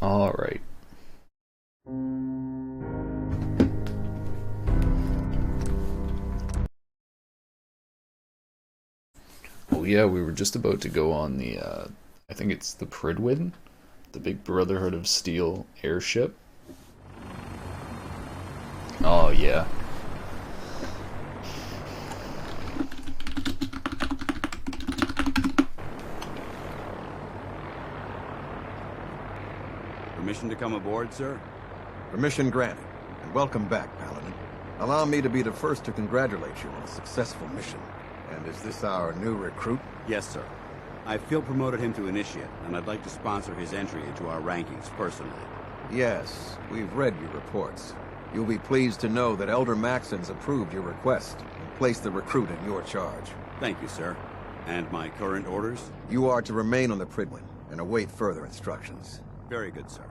All right. Oh yeah, we were just about to go on the, I think it's the Pridwin, the big Brotherhood of Steel airship. Oh yeah. Permission to come aboard, sir? Permission granted, and welcome back, Paladin. Allow me to be the first to congratulate you on a successful mission. And is this our new recruit? Yes, sir. I feel promoted him to Initiate, and I'd like to sponsor his entry into our rankings personally. Yes, we've read your reports. You'll be pleased to know that Elder Maxon's approved your request and placed the recruit in your charge. Thank you, sir. And my current orders? You are to remain on the Pridwin and await further instructions. Very good, sir.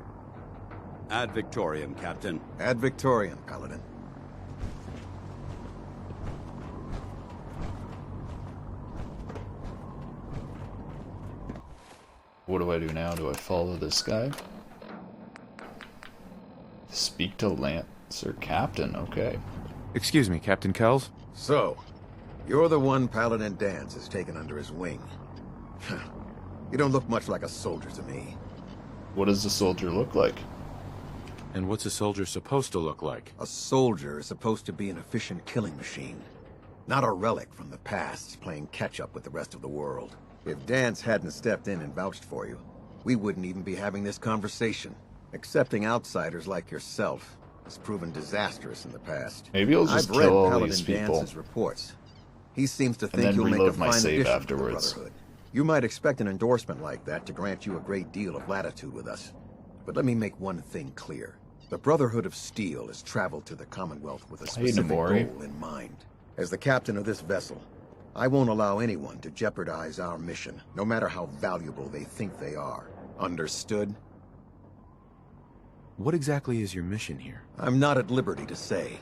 Ad Victoriam, Captain. Ad Victoriam, Paladin. What do I do now? Do I follow this guy? Speak to Lancer Captain, okay. Excuse me, Captain Kells? So, you're the one Paladin Danse has taken under his wing. You don't look much like a soldier to me. What does a soldier look like? And what's a soldier supposed to look like? A soldier is supposed to be an efficient killing machine. Not a relic from the past, playing catch-up with the rest of the world. If Danse hadn't stepped in and vouched for you, we wouldn't even be having this conversation. Accepting outsiders like yourself has proven disastrous in the past. Maybe I'll just I've read kill all Paladin these people. Dance's reports. He seems to And think then you'll make a reload my fine save addition afterwards. to the Brotherhood. You might expect an endorsement like that to grant you a great deal of latitude with us. But let me make one thing clear. The Brotherhood of Steel has traveled to the Commonwealth with a specific Namori. goal in mind. As the captain of this vessel, I won't allow anyone to jeopardize our mission, no matter how valuable they think they are. Understood? What exactly is your mission here? I'm not at liberty to say.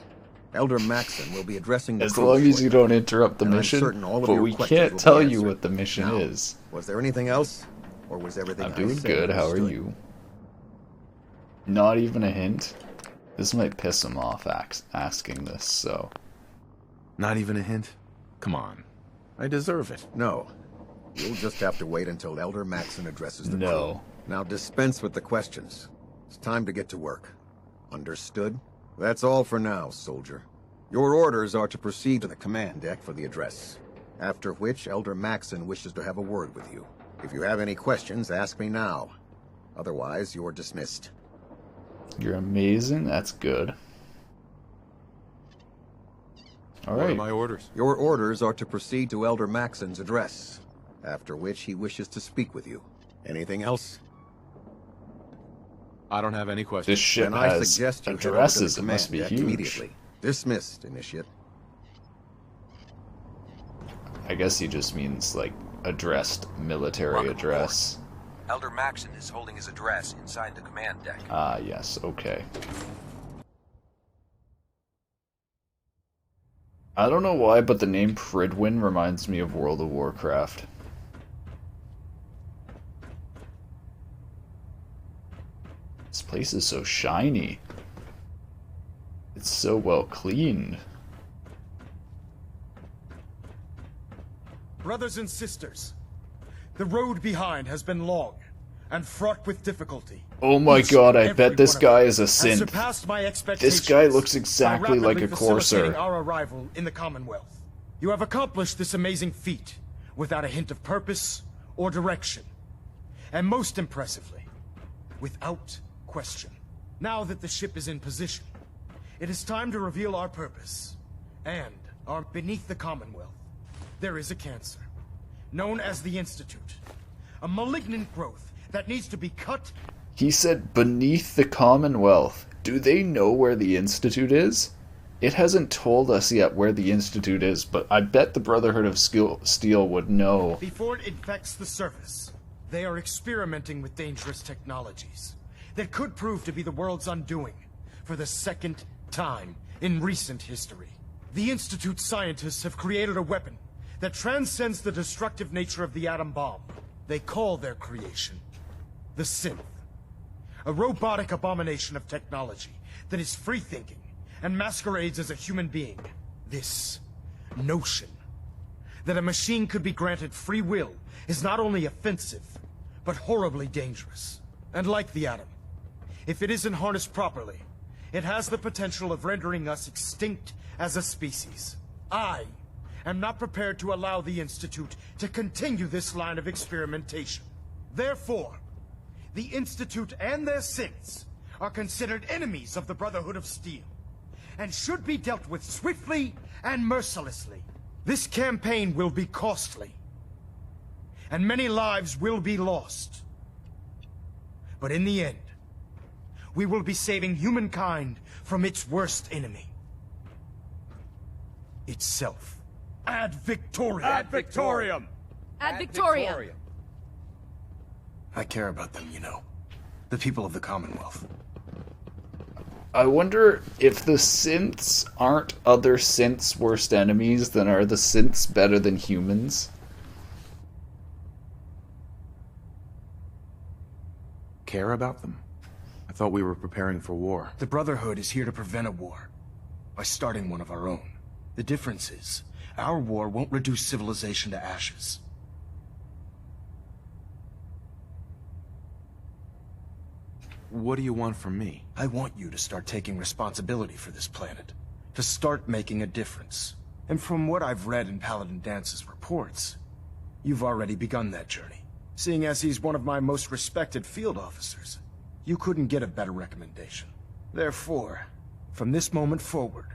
Elder Maxon will be addressing the As crew long as for you don't interrupt the and I'm mission, certain all of but your we questions can't will be tell you answered. what the mission Now, is. Was there anything else? Or was everything I'm I doing said good, how are understood? you? Not even a hint? This might piss him off asking this, so... Not even a hint? Come on. I deserve it. No. You'll just have to wait until Elder Maxon addresses the No. crew. Now dispense with the questions. It's time to get to work. Understood? That's all for now, soldier. Your orders are to proceed to the command deck for the address. After which, Elder Maxon wishes to have a word with you. If you have any questions, ask me now. Otherwise, you're dismissed. You're amazing, that's good. What are Alright, my orders? Your orders are to proceed to Elder Maxon's address. After which, he wishes to speak with you. Anything else? I don't have any this questions. ship Then I has suggest you head over to the addresses, it command must be deck huge. immediately. Dismissed, Initiate. I guess he just means, like, addressed military Welcome address. Elder Maxon is holding his address inside the command deck. Ah, yes, okay. I don't know why, but the name Pridwin reminds me of World of Warcraft. This place is so shiny. It's so well cleaned. Brothers and sisters, the road behind has been long and fraught with difficulty. Oh my Each god, and I every bet this one of guy them is a has synth. surpassed my expectations This guy looks by exactly like rapidly a facilitating Corsair. our arrival in the Commonwealth. You have accomplished this amazing feat without a hint of purpose or direction. And most impressively, without question. Now that the ship is in position, it is time to reveal our purpose. And our beneath the Commonwealth, there is a cancer, known as the Institute. A malignant growth that needs to be cut. He said beneath the Commonwealth. Do they know where the Institute is? It hasn't told us yet where the Institute is, but I bet the Brotherhood of Steel would know. Before it infects the surface, they are experimenting with dangerous technologies that could prove to be the world's undoing for the second time in recent history. The Institute scientists have created a weapon that transcends the destructive nature of the atom bomb. They call their creation the Synth. a robotic abomination of technology that is free-thinking and masquerades as a human being. This notion that a machine could be granted free will is not only offensive, but horribly dangerous. And like the atom, if it isn't harnessed properly, it has the potential of rendering us extinct as a species. I am not prepared to allow the Institute to continue this line of experimentation. Therefore, the Institute and their synths are considered enemies of the Brotherhood of Steel, and should be dealt with swiftly and mercilessly. This campaign will be costly, and many lives will be lost. But in the end, we will be saving humankind from its worst enemy. Itself. Ad Victoriam! Ad Victoriam! Ad Victoriam! I care about them, you know. The people of the Commonwealth. I wonder if the synths aren't other synths' worst enemies, then are the synths better than humans? Care about them? I thought we were preparing for war. The Brotherhood is here to prevent a war by starting one of our own. The difference is, our war won't reduce civilization to ashes. What do you want from me? I want you to start taking responsibility for this planet. To start making a difference. And from what I've read in Paladin Dance's reports, you've already begun that journey. Seeing as he's one of my most respected field officers, you couldn't get a better recommendation. Therefore, from this moment forward,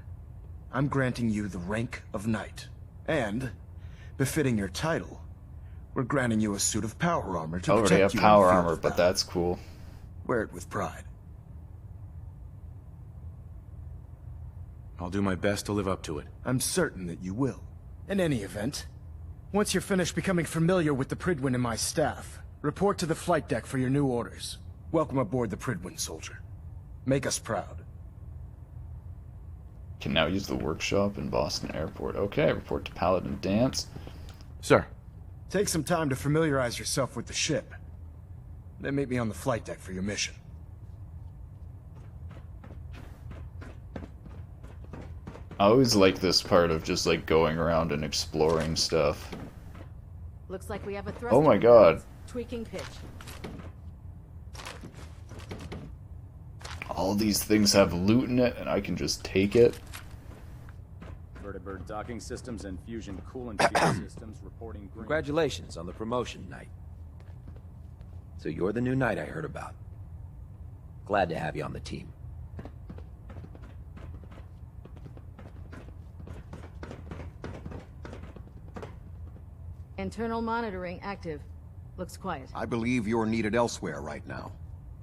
I'm granting you the rank of Knight. And, befitting your title, we're granting you a suit of power armor to I already have protect you in power the field armor, of but battle. that's cool. Wear it with pride. I'll do my best to live up to it. I'm certain that you will. In any event, once you're finished becoming familiar with the Prydwen and my staff, report to the flight deck for your new orders. Welcome aboard the Prydwen, soldier. Make us proud. Can now use the workshop in Boston Airport. Okay, report to Paladin Dance. Sir. Take some time to familiarize yourself with the ship. Then meet me on the flight deck for your mission. I always like this part of just like going around and exploring stuff. Looks like we have a thrust. Oh my god. Tweaking pitch. All these things have loot in it and I can just take it. Vertibird docking systems and fusion coolant fuel systems reporting green. Congratulations on the promotion, Knight. So you're the new Knight I heard about. Glad to have you on the team. Internal monitoring active. Looks quiet. I believe you're needed elsewhere right now.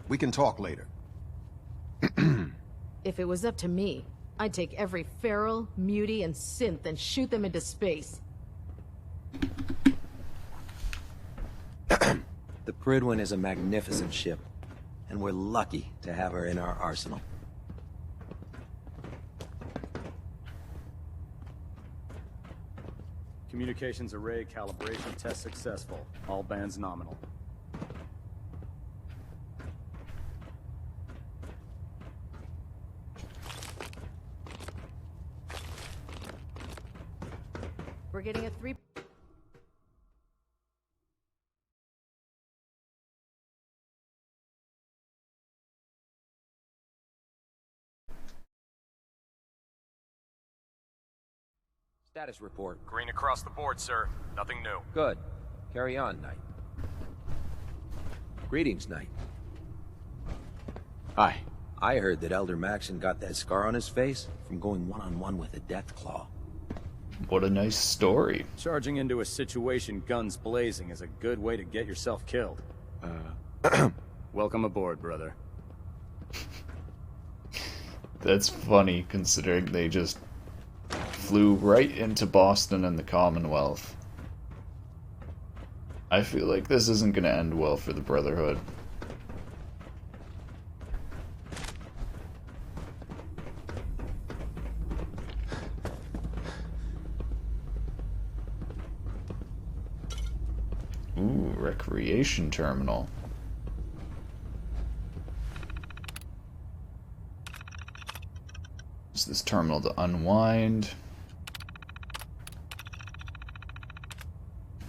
We can talk later. If it was up to me, I'd take every feral, mutie, and synth and shoot them into space. The Prydwen is a magnificent ship, and we're lucky to have her in our arsenal. Communications array calibration test successful. All bands nominal. We're getting a 3... Status report. Green across the board, sir. Nothing new. Good. Carry on, Knight. Greetings, Knight. Hi. I heard that Elder Maxon got that scar on his face from going one-on-one with a Deathclaw. What a nice story. Charging into a situation guns blazing is a good way to get yourself killed. Welcome aboard, brother. That's funny considering they just flew right into Boston and the Commonwealth. I feel like this isn't going to end well for the Brotherhood. Ooh, recreation terminal. Use this terminal to unwind.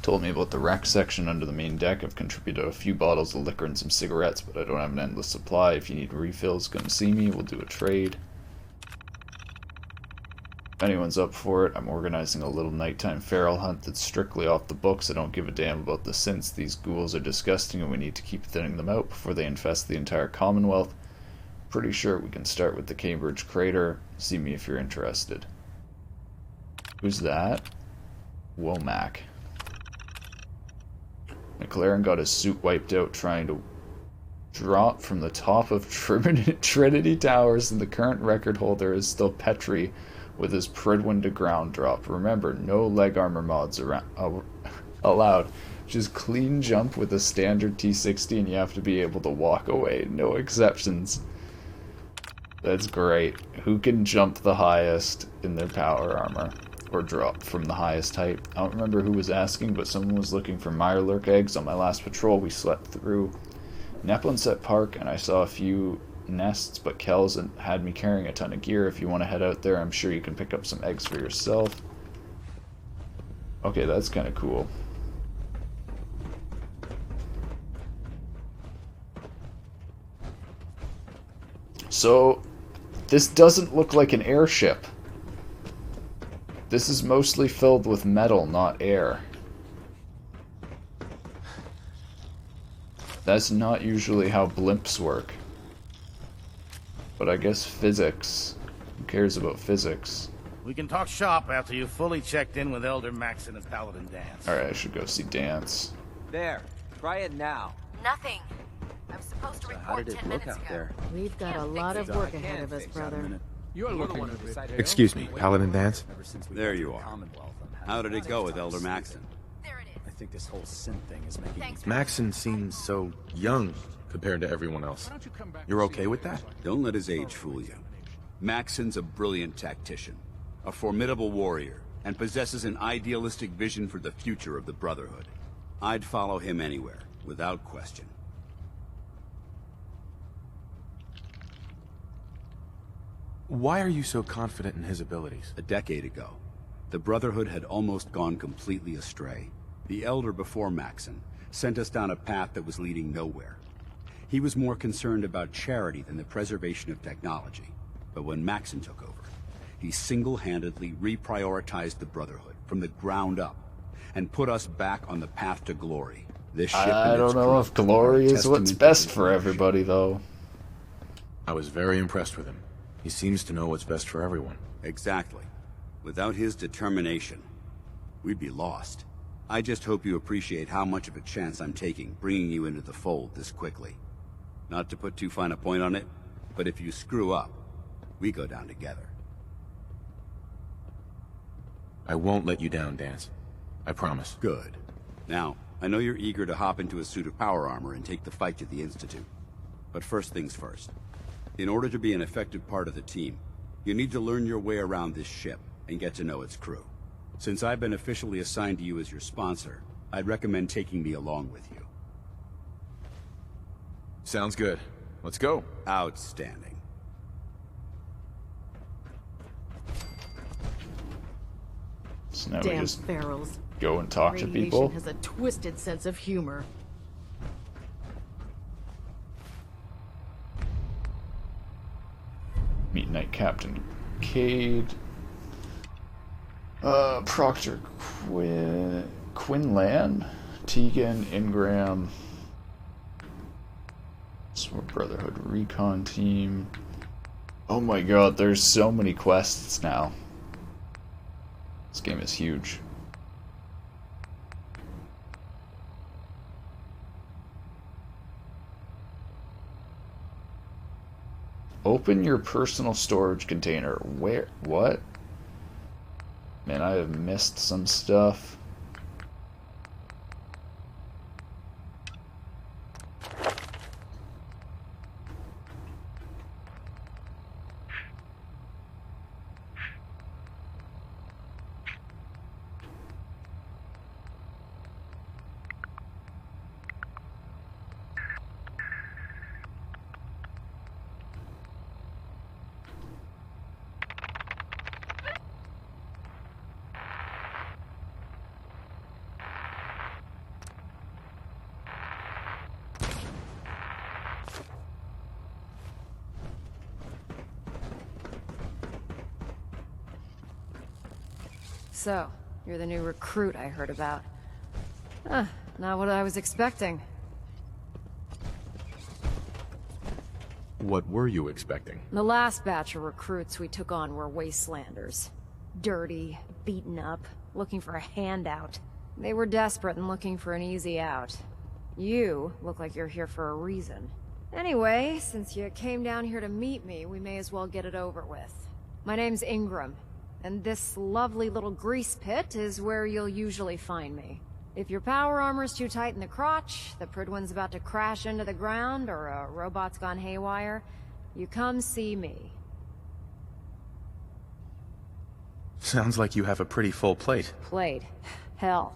Told me about the rec section under the main deck. I've contributed a few bottles of liquor and some cigarettes, but I don't have an endless supply. If you need refills, come see me. We'll do a trade. If anyone's up for it, I'm organizing a little nighttime feral hunt that's strictly off the books. I don't give a damn about the synths. These ghouls are disgusting and we need to keep thinning them out before they infest the entire Commonwealth. Pretty sure we can start with the Cambridge Crater. See me if you're interested. Who's that? Womack. McLaren got his suit wiped out trying to drop from the top of Trinity Towers, and the current record holder is still Petrie with his Pridwin to ground drop. Remember, no leg armor mods allowed. Just clean jump with a standard T60 and you have to be able to walk away. No exceptions. That's great. Who can jump the highest in their power armor? Or drop from the highest height. I don't remember who was asking, but someone was looking for Mirelurk eggs. On my last patrol, we slept through Neplinset Park, and I saw a few nests, but Kells had me carrying a ton of gear. If you want to head out there, I'm sure you can pick up some eggs for yourself. Okay, that's kind of cool. So, this doesn't look like an airship. This is mostly filled with metal, not air. That's not usually how blimps work. But I guess physics. Who cares about physics? We can talk shop after you've fully checked in with Elder Maxon and Paladin Danse. Alright, I should go see Danse. There. Try it now. Nothing. I'm supposed to So how report did it 10 look minutes out ago. there? We've got a lot of work ahead of us, brother. You're looking Excuse me, Paladin Danse? There you are. How did it go with Elder Maxon? There it is. I think this whole synth thing is making me... Maxon seems so young compared to everyone else. You're okay with that? Don't let his age fool you. Maxon's a brilliant tactician, a formidable warrior, and possesses an idealistic vision for the future of the Brotherhood. I'd follow him anywhere, without question. Why are you so confident in his abilities? A decade ago, the Brotherhood had almost gone completely astray. The Elder before Maxon sent us down a path that was leading nowhere. He was more concerned about charity than the preservation of technology. But when Maxon took over, he single-handedly reprioritized the Brotherhood from the ground up and put us back on the path to glory. This ship I don't know if glory is what's best for everybody, though. I was very impressed with him. He seems to know what's best for everyone. Exactly. Without his determination, we'd be lost. I just hope you appreciate how much of a chance I'm taking bringing you into the fold this quickly. Not to put too fine a point on it, but if you screw up, we go down together. I won't let you down, Danse. I promise. Good. Now, I know you're eager to hop into a suit of power armor and take the fight to the Institute. But first things first. In order to be an effective part of the team, you need to learn your way around this ship and get to know its crew. Since I've been officially assigned to you as your sponsor, I'd recommend taking me along with you. Sounds good. Let's go. Outstanding. So now we Damn just ferals. go and talk to people. Radiation has a twisted sense of humor. Meet Knight Captain Cade. Proctor Quinlan, Tegan, Ingram. Sword Brotherhood Recon Team. Oh my god, there's so many quests now. This game is huge. Open your personal storage container. Where? What? Man, I have missed some stuff. So, you're the new recruit I heard about. Not what I was expecting. What were you expecting? The last batch of recruits we took on were wastelanders. Dirty, beaten up, looking for a handout. They were desperate and looking for an easy out. You look like you're here for a reason. Anyway, since you came down here to meet me, we may as well get it over with. My name's Ingram, and this lovely little grease pit is where you'll usually find me. If your power armor's too tight in the crotch, the Prydwen's about to crash into the ground, or a robot's gone haywire, you come see me. Sounds like you have a pretty full plate. Plate? Hell,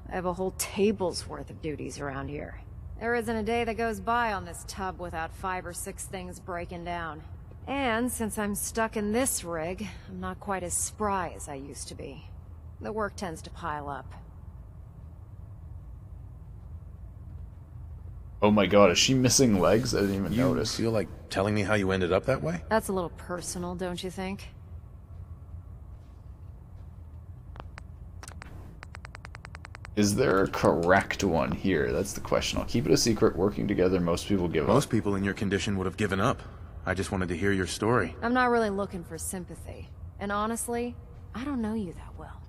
I have a whole table's worth of duties around here. There isn't a day that goes by on this tub without 5 or 6 things breaking down. And since I'm stuck in this rig, I'm not quite as spry as I used to be. The work tends to pile up. Oh my god, is she missing legs? I didn't even notice. You feel like telling me how you ended up that way? That's a little personal, don't you think? Is there a correct one here? That's the question. I'll keep it a secret. Working together, most people give up. Most people in your condition would have given up. I just wanted to hear your story. I'm not really looking for sympathy. And honestly, I don't know you that well.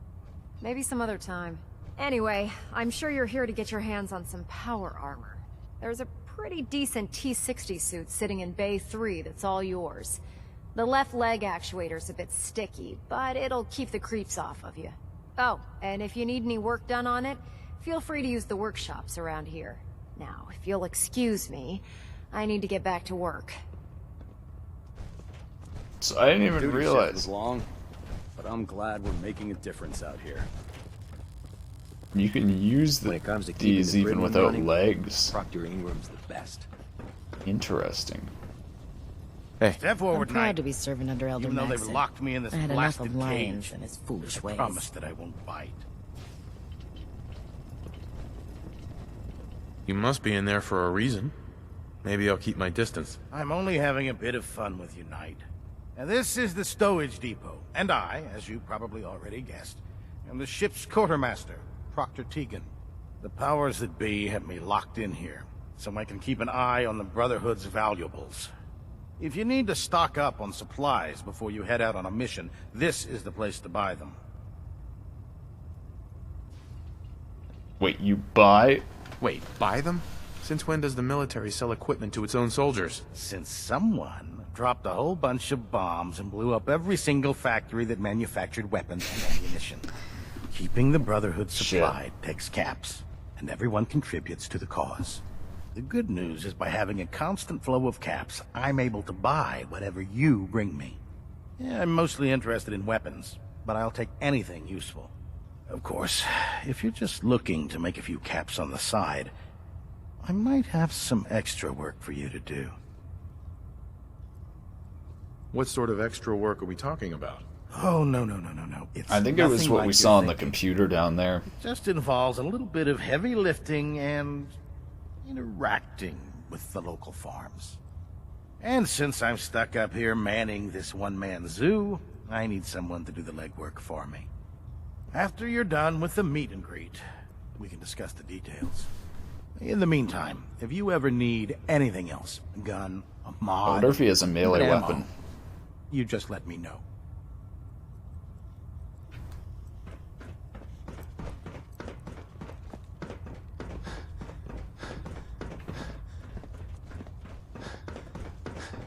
Maybe some other time. Anyway, I'm sure you're here to get your hands on some power armor. There's a pretty decent T-60 suit sitting in Bay 3 that's all yours. The left leg actuator's a bit sticky, but it'll keep the creeps off of you. Oh, and if you need any work done on it, feel free to use the workshops around here. Now, if you'll excuse me, I need to get back to work. So I didn't even Duty shift realize. was long, but I'm glad we're making a difference out here. You can use When it comes to keeping these the even Prydwen without running, legs. Proctor Ingram's the best. Interesting. Step forward, I'm proud Knight. to be serving under Elder Even though they've Maxon. locked me in this I had enough blasted of lions cage, and his foolish I ways. promise that I won't bite. You must be in there for a reason. Maybe I'll keep my distance. I'm only having a bit of fun with you, Knight. Now, this is the stowage depot, and I, as you probably already guessed, am the ship's quartermaster, Proctor Tegan. The powers that be have me locked in here, so I can keep an eye on the Brotherhood's valuables. If you need to stock up on supplies before you head out on a mission, this is the place to buy them. Wait, you buy? Wait, buy them? Since when does the military sell equipment to its own soldiers? Since someone dropped a whole bunch of bombs and blew up every single factory that manufactured weapons and ammunition. Keeping the Brotherhood supplied takes caps, and everyone contributes to the cause. The good news is by having a constant flow of caps, I'm able to buy whatever you bring me. Yeah, I'm mostly interested in weapons, but I'll take anything useful. Of course, if you're just looking to make a few caps on the side, I might have some extra work for you to do. What sort of extra work are we talking about? Oh, no. It's I think it was nothing what like we you're saw on the thinking. computer down there. It just involves a little bit of heavy lifting and interacting with the local farms. And since I'm stuck up here manning this one-man zoo, I need someone to do the legwork for me. After you're done with the meet and greet, we can discuss the details. In the meantime, if you ever need anything else, a gun, a I mod, wonder if he has a melee ammo, weapon. you just let me know.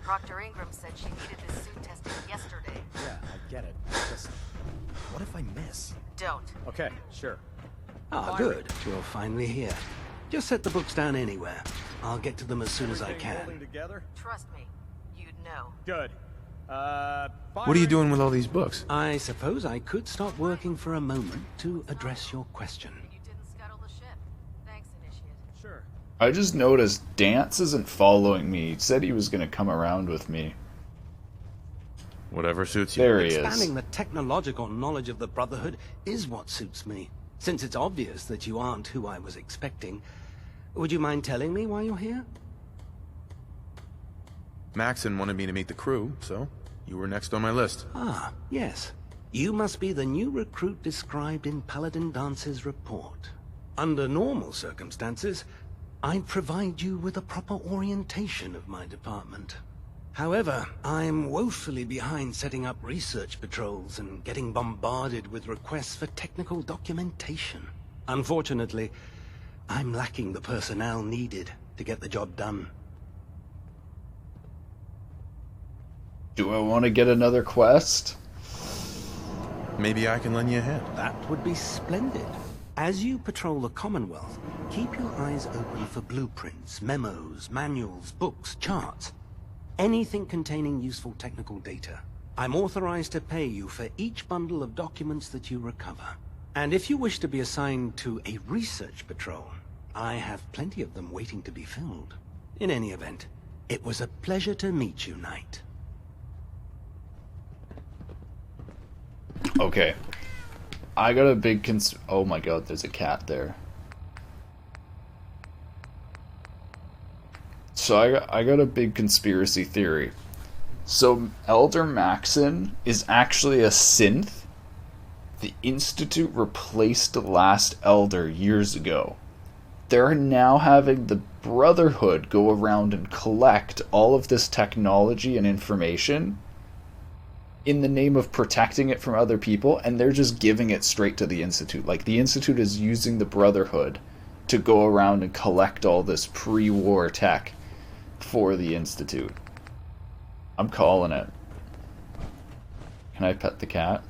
Proctor Ingram said she needed this suit tested yesterday. Yeah, I get it. Just, what if I miss? Don't. Okay, sure. Ah, good. You're finally here. Just set the books down anywhere. I'll get to them as soon as I can. Together? Trust me, you'd know. Good. What are you doing with all these books? I suppose I could stop working for a moment to address your question. You didn't scuttle the ship. Thanks, Initiate. Sure. I just noticed Dance isn't following me. He said he was going to come around with me. Whatever suits you. There he is. Expanding the technological knowledge of the Brotherhood is what suits me. Since it's obvious that you aren't who I was expecting, would you mind telling me why you're here? Maxon wanted me to meet the crew, so you were next on my list. Ah, yes. You must be the new recruit described in Paladin Dance's report. Under normal circumstances, I'd provide you with a proper orientation of my department. However, I'm woefully behind setting up research patrols and getting bombarded with requests for technical documentation. Unfortunately, I'm lacking the personnel needed to get the job done. Do I want to get another quest? Maybe I can lend you a hand. That would be splendid. As you patrol the Commonwealth, keep your eyes open for blueprints, memos, manuals, books, charts. Anything containing useful technical data. I'm authorized to pay you for each bundle of documents that you recover. And if you wish to be assigned to a research patrol, I have plenty of them waiting to be filled. In any event, it was a pleasure to meet you, Knight. Okay. I got a big oh my god, there's a cat there. So I got a big conspiracy theory. So Elder Maxon is actually a synth. The Institute replaced the last Elder years ago. They're now having the Brotherhood go around and collect all of this technology and information in the name of protecting it from other people, and they're just giving it straight to the Institute. Like, the Institute is using the Brotherhood to go around and collect all this pre-war tech for the Institute. I'm calling it. Can I pet the cat?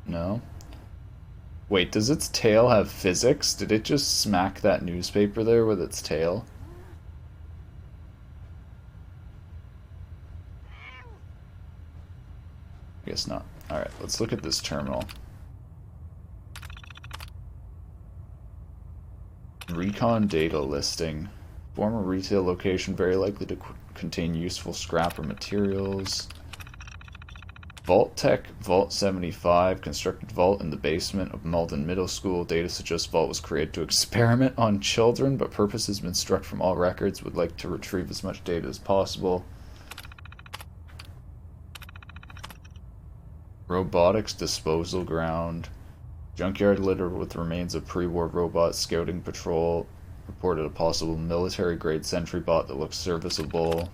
No? Wait, does its tail have physics? Did it just smack that newspaper there with its tail? I guess not. Alright, let's look at this terminal. Recon data listing. Former retail location very likely to contain useful scrap or materials. Vault Tech, Vault 75, constructed vault in the basement of Malden Middle School. Data suggests vault was created to experiment on children, but purpose has been struck from all records. Would like to retrieve as much data as possible. Robotics disposal ground. Junkyard littered with remains of pre-war robots. Scouting patrol reported a possible military-grade sentry bot that looks serviceable.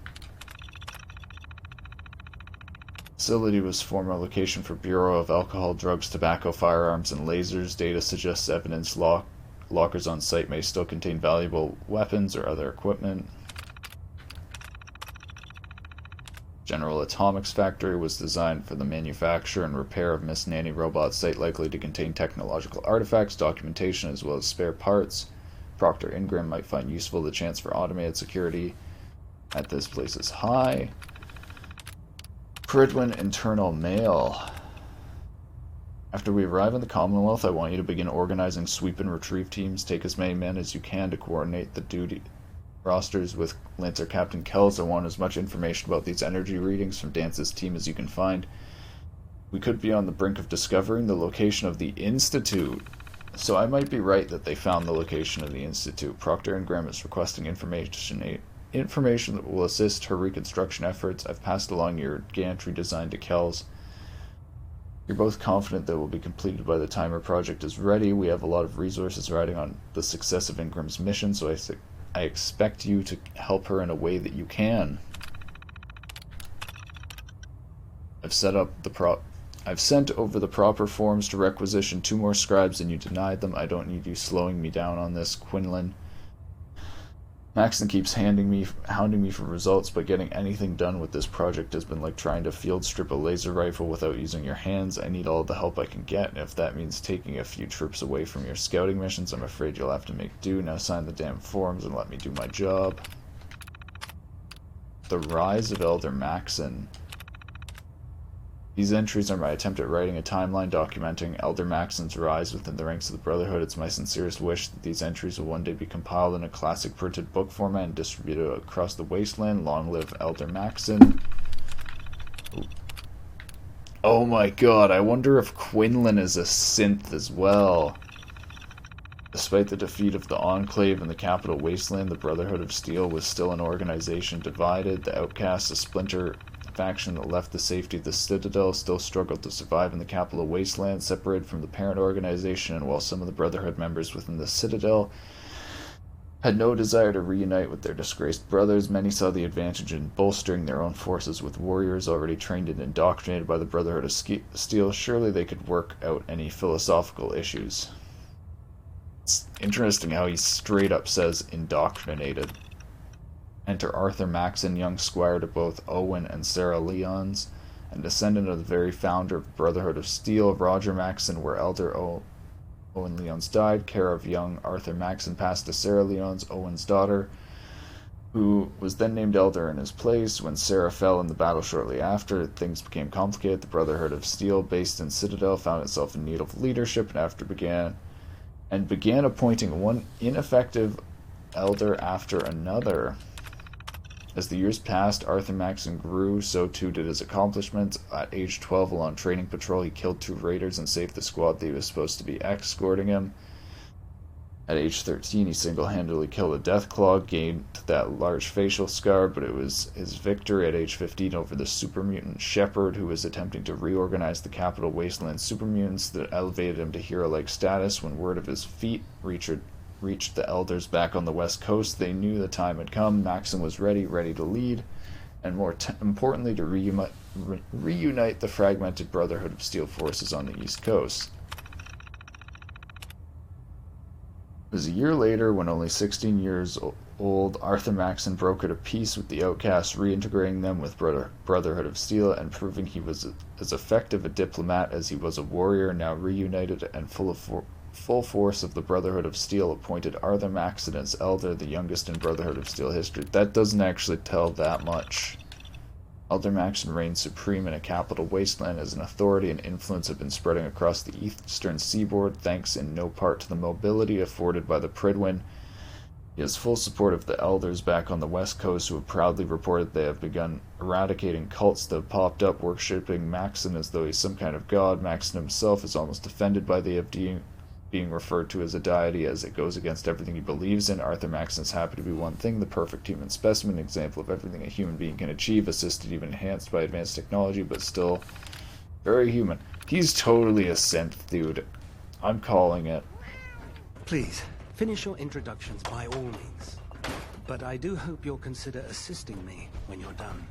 Facility was former location for Bureau of Alcohol, Drugs, Tobacco, Firearms, and Lasers. Data suggests evidence lockers on site may still contain valuable weapons or other equipment. General Atomics Factory was designed for the manufacture and repair of Miss Nanny robot site, likely to contain technological artifacts, documentation, as well as spare parts. Procter Ingram might find useful the chance for automated security at this place is high. Pridwin Internal Mail. After we arrive in the Commonwealth, I want you to begin organizing sweep and retrieve teams. Take as many men as you can to coordinate the duty rosters with Lancer Captain Kells. I want as much information about these energy readings from Dance's team as you can find. We could be on the brink of discovering the location of the Institute. So I might be right that they found the location of the Institute. Procter & Graham is requesting information that will assist her reconstruction efforts. I've passed along your gantry design to Kells. You're both confident that it will be completed by the time her project is ready. We have a lot of resources riding on the success of Ingram's mission, so I expect you to help her in a way that you can. I've sent over the proper forms to requisition 2 more scribes and you denied them. I don't need you slowing me down on this, Quinlan. Maxon keeps hounding me for results, but getting anything done with this project has been like trying to field strip a laser rifle without using your hands. I need all the help I can get, and if that means taking a few trips away from your scouting missions, I'm afraid you'll have to make do. Now sign the damn forms and let me do my job. The Rise of Elder Maxon. These entries are my attempt at writing a timeline documenting Elder Maxon's rise within the ranks of the Brotherhood. It's my sincerest wish that these entries will one day be compiled in a classic printed book format and distributed across the wasteland. Long live Elder Maxon. Oh my god, I wonder if Quinlan is a synth as well. A Despite the defeat of the Enclave in the capital Wasteland, the Brotherhood of Steel was still an organization divided. The Outcasts, a splinter faction that left the safety of the Citadel, still struggled to survive in the capital Wasteland, separated from the parent organization, and while some of the Brotherhood members within the Citadel had no desire to reunite with their disgraced brothers, many saw the advantage in bolstering their own forces with warriors already trained and indoctrinated by the Brotherhood of Steel. Surely they could work out any philosophical issues. It's interesting how he straight up says indoctrinated. Enter Arthur Maxon, young squire to both Owen and Sarah Leons, and descendant of the very founder of the Brotherhood of Steel. Roger Maxon, where elder Owen Leons died, care of young Arthur Maxon passed to Sarah Leons, Owen's daughter, who was then named elder in his place. When Sarah fell in the battle shortly after, things became complicated. The Brotherhood of Steel, based in Citadel, found itself in need of leadership, and began appointing one ineffective elder after another. As the years passed, Arthur Maxon grew, so too did his accomplishments. At age 12, while on training patrol, he killed 2 raiders and saved the squad that he was supposed to be escorting him. At age 13, he single-handedly killed a Deathclaw, gained that large facial scar, but it was his victory at age 15 over the super-mutant Shepard, who was attempting to reorganize the capital Wasteland super-mutants, that elevated him to hero-like status. When word of his feat reached the elders back on the West Coast, they knew the time had come. Maxon was ready to lead, and more importantly, to reunite the fragmented Brotherhood of Steel forces on the East Coast. It was a year later, when only 16 years old, Arthur Maxon brokered a peace with the Outcasts, reintegrating them with Brotherhood of Steel and proving he was as effective a diplomat as he was a warrior. Now reunited and full force of the Brotherhood of Steel, appointed Arthur Maxon as elder, the youngest in Brotherhood of Steel history. That doesn't actually tell that much. Elder Maxon reigned supreme in a capital Wasteland as an authority and influence had been spreading across the eastern seaboard, thanks in no part to the mobility afforded by the Prydwen. He has full support of the elders back on the West Coast, who have proudly reported they have begun eradicating cults that have popped up, worshipping Maxon as though he's some kind of god. Maxon himself is almost offended by the being referred to as a deity, as it goes against everything he believes in. Arthur Maxon is happy to be one thing, the perfect human specimen, example of everything a human being can achieve, assisted, even enhanced by advanced technology, but still very human. He's totally a synth, dude. I'm calling it. Please, finish your introductions by all means. But I do hope you'll consider assisting me when you're done.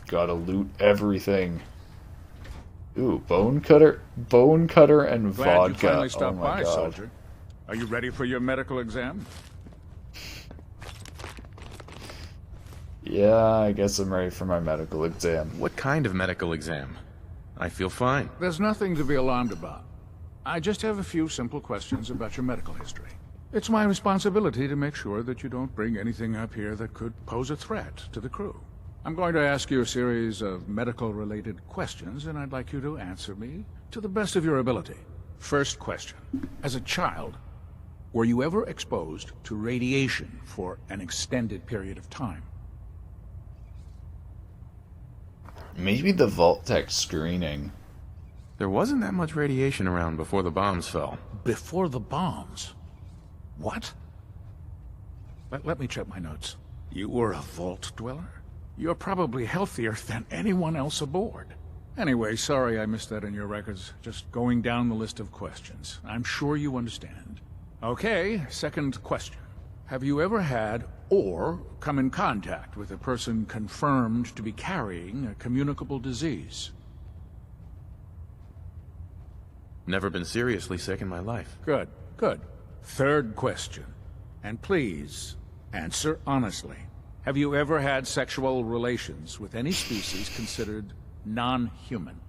Gotta loot everything. Ooh, bone cutter and Glad vodka. You finally stopped by, God. soldier. Are you ready for your medical exam? Yeah, I guess I'm ready for my medical exam. What kind of medical exam? I feel fine. There's nothing to be alarmed about. I just have a few simple questions about your medical history. It's my responsibility to make sure that you don't bring anything up here that could pose a threat to the crew. I'm going to ask you a series of medical-related questions, and I'd like you to answer me to the best of your ability. First question. As a child, were you ever exposed to radiation for an extended period of time? Maybe the Vault-Tec screening. There wasn't that much radiation around before the bombs fell. Before the bombs? What? Let me check my notes. You were a vault dweller? You're probably healthier than anyone else aboard. Anyway, sorry I missed that in your records. Just going down the list of questions. I'm sure you understand. Okay, second question. Have you ever had or come in contact with a person confirmed to be carrying a communicable disease? Never been seriously sick in my life. Good, good. Third question. And please, answer honestly. Have you ever had sexual relations with any species considered non-human?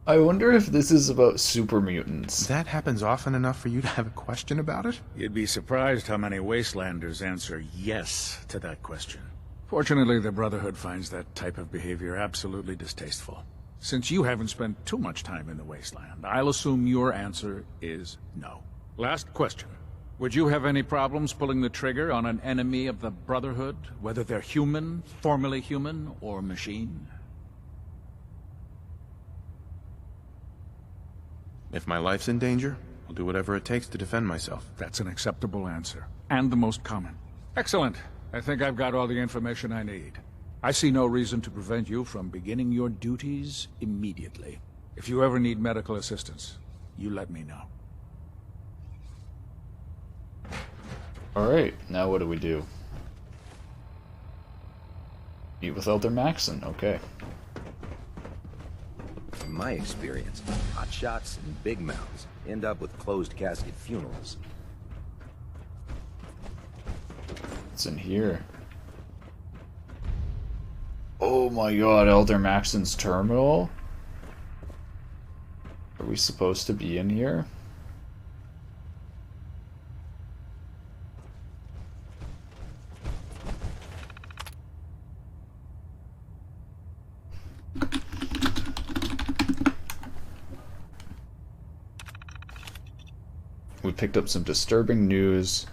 I wonder if this is about super mutants. That happens often enough for you to have a question about it? You'd be surprised how many Wastelanders answer yes to that question. Fortunately, the Brotherhood finds that type of behavior absolutely distasteful. Since you haven't spent too much time in the Wasteland, I'll assume your answer is no. Last question. Would you have any problems pulling the trigger on an enemy of the Brotherhood, whether they're human, formerly human, or machine? If my life's in danger, I'll do whatever it takes to defend myself. That's an acceptable answer, and the most common. Excellent. I think I've got all the information I need. I see no reason to prevent you from beginning your duties immediately. If you ever need medical assistance, you let me know. Alright, now what do we do? Meet with Elder Maxson, okay. In my experience, hotshots and big mouths end up with closed casket funerals. What's in here? Oh my god, Elder Maxson's terminal? Are we supposed to be in here? We picked up some disturbing news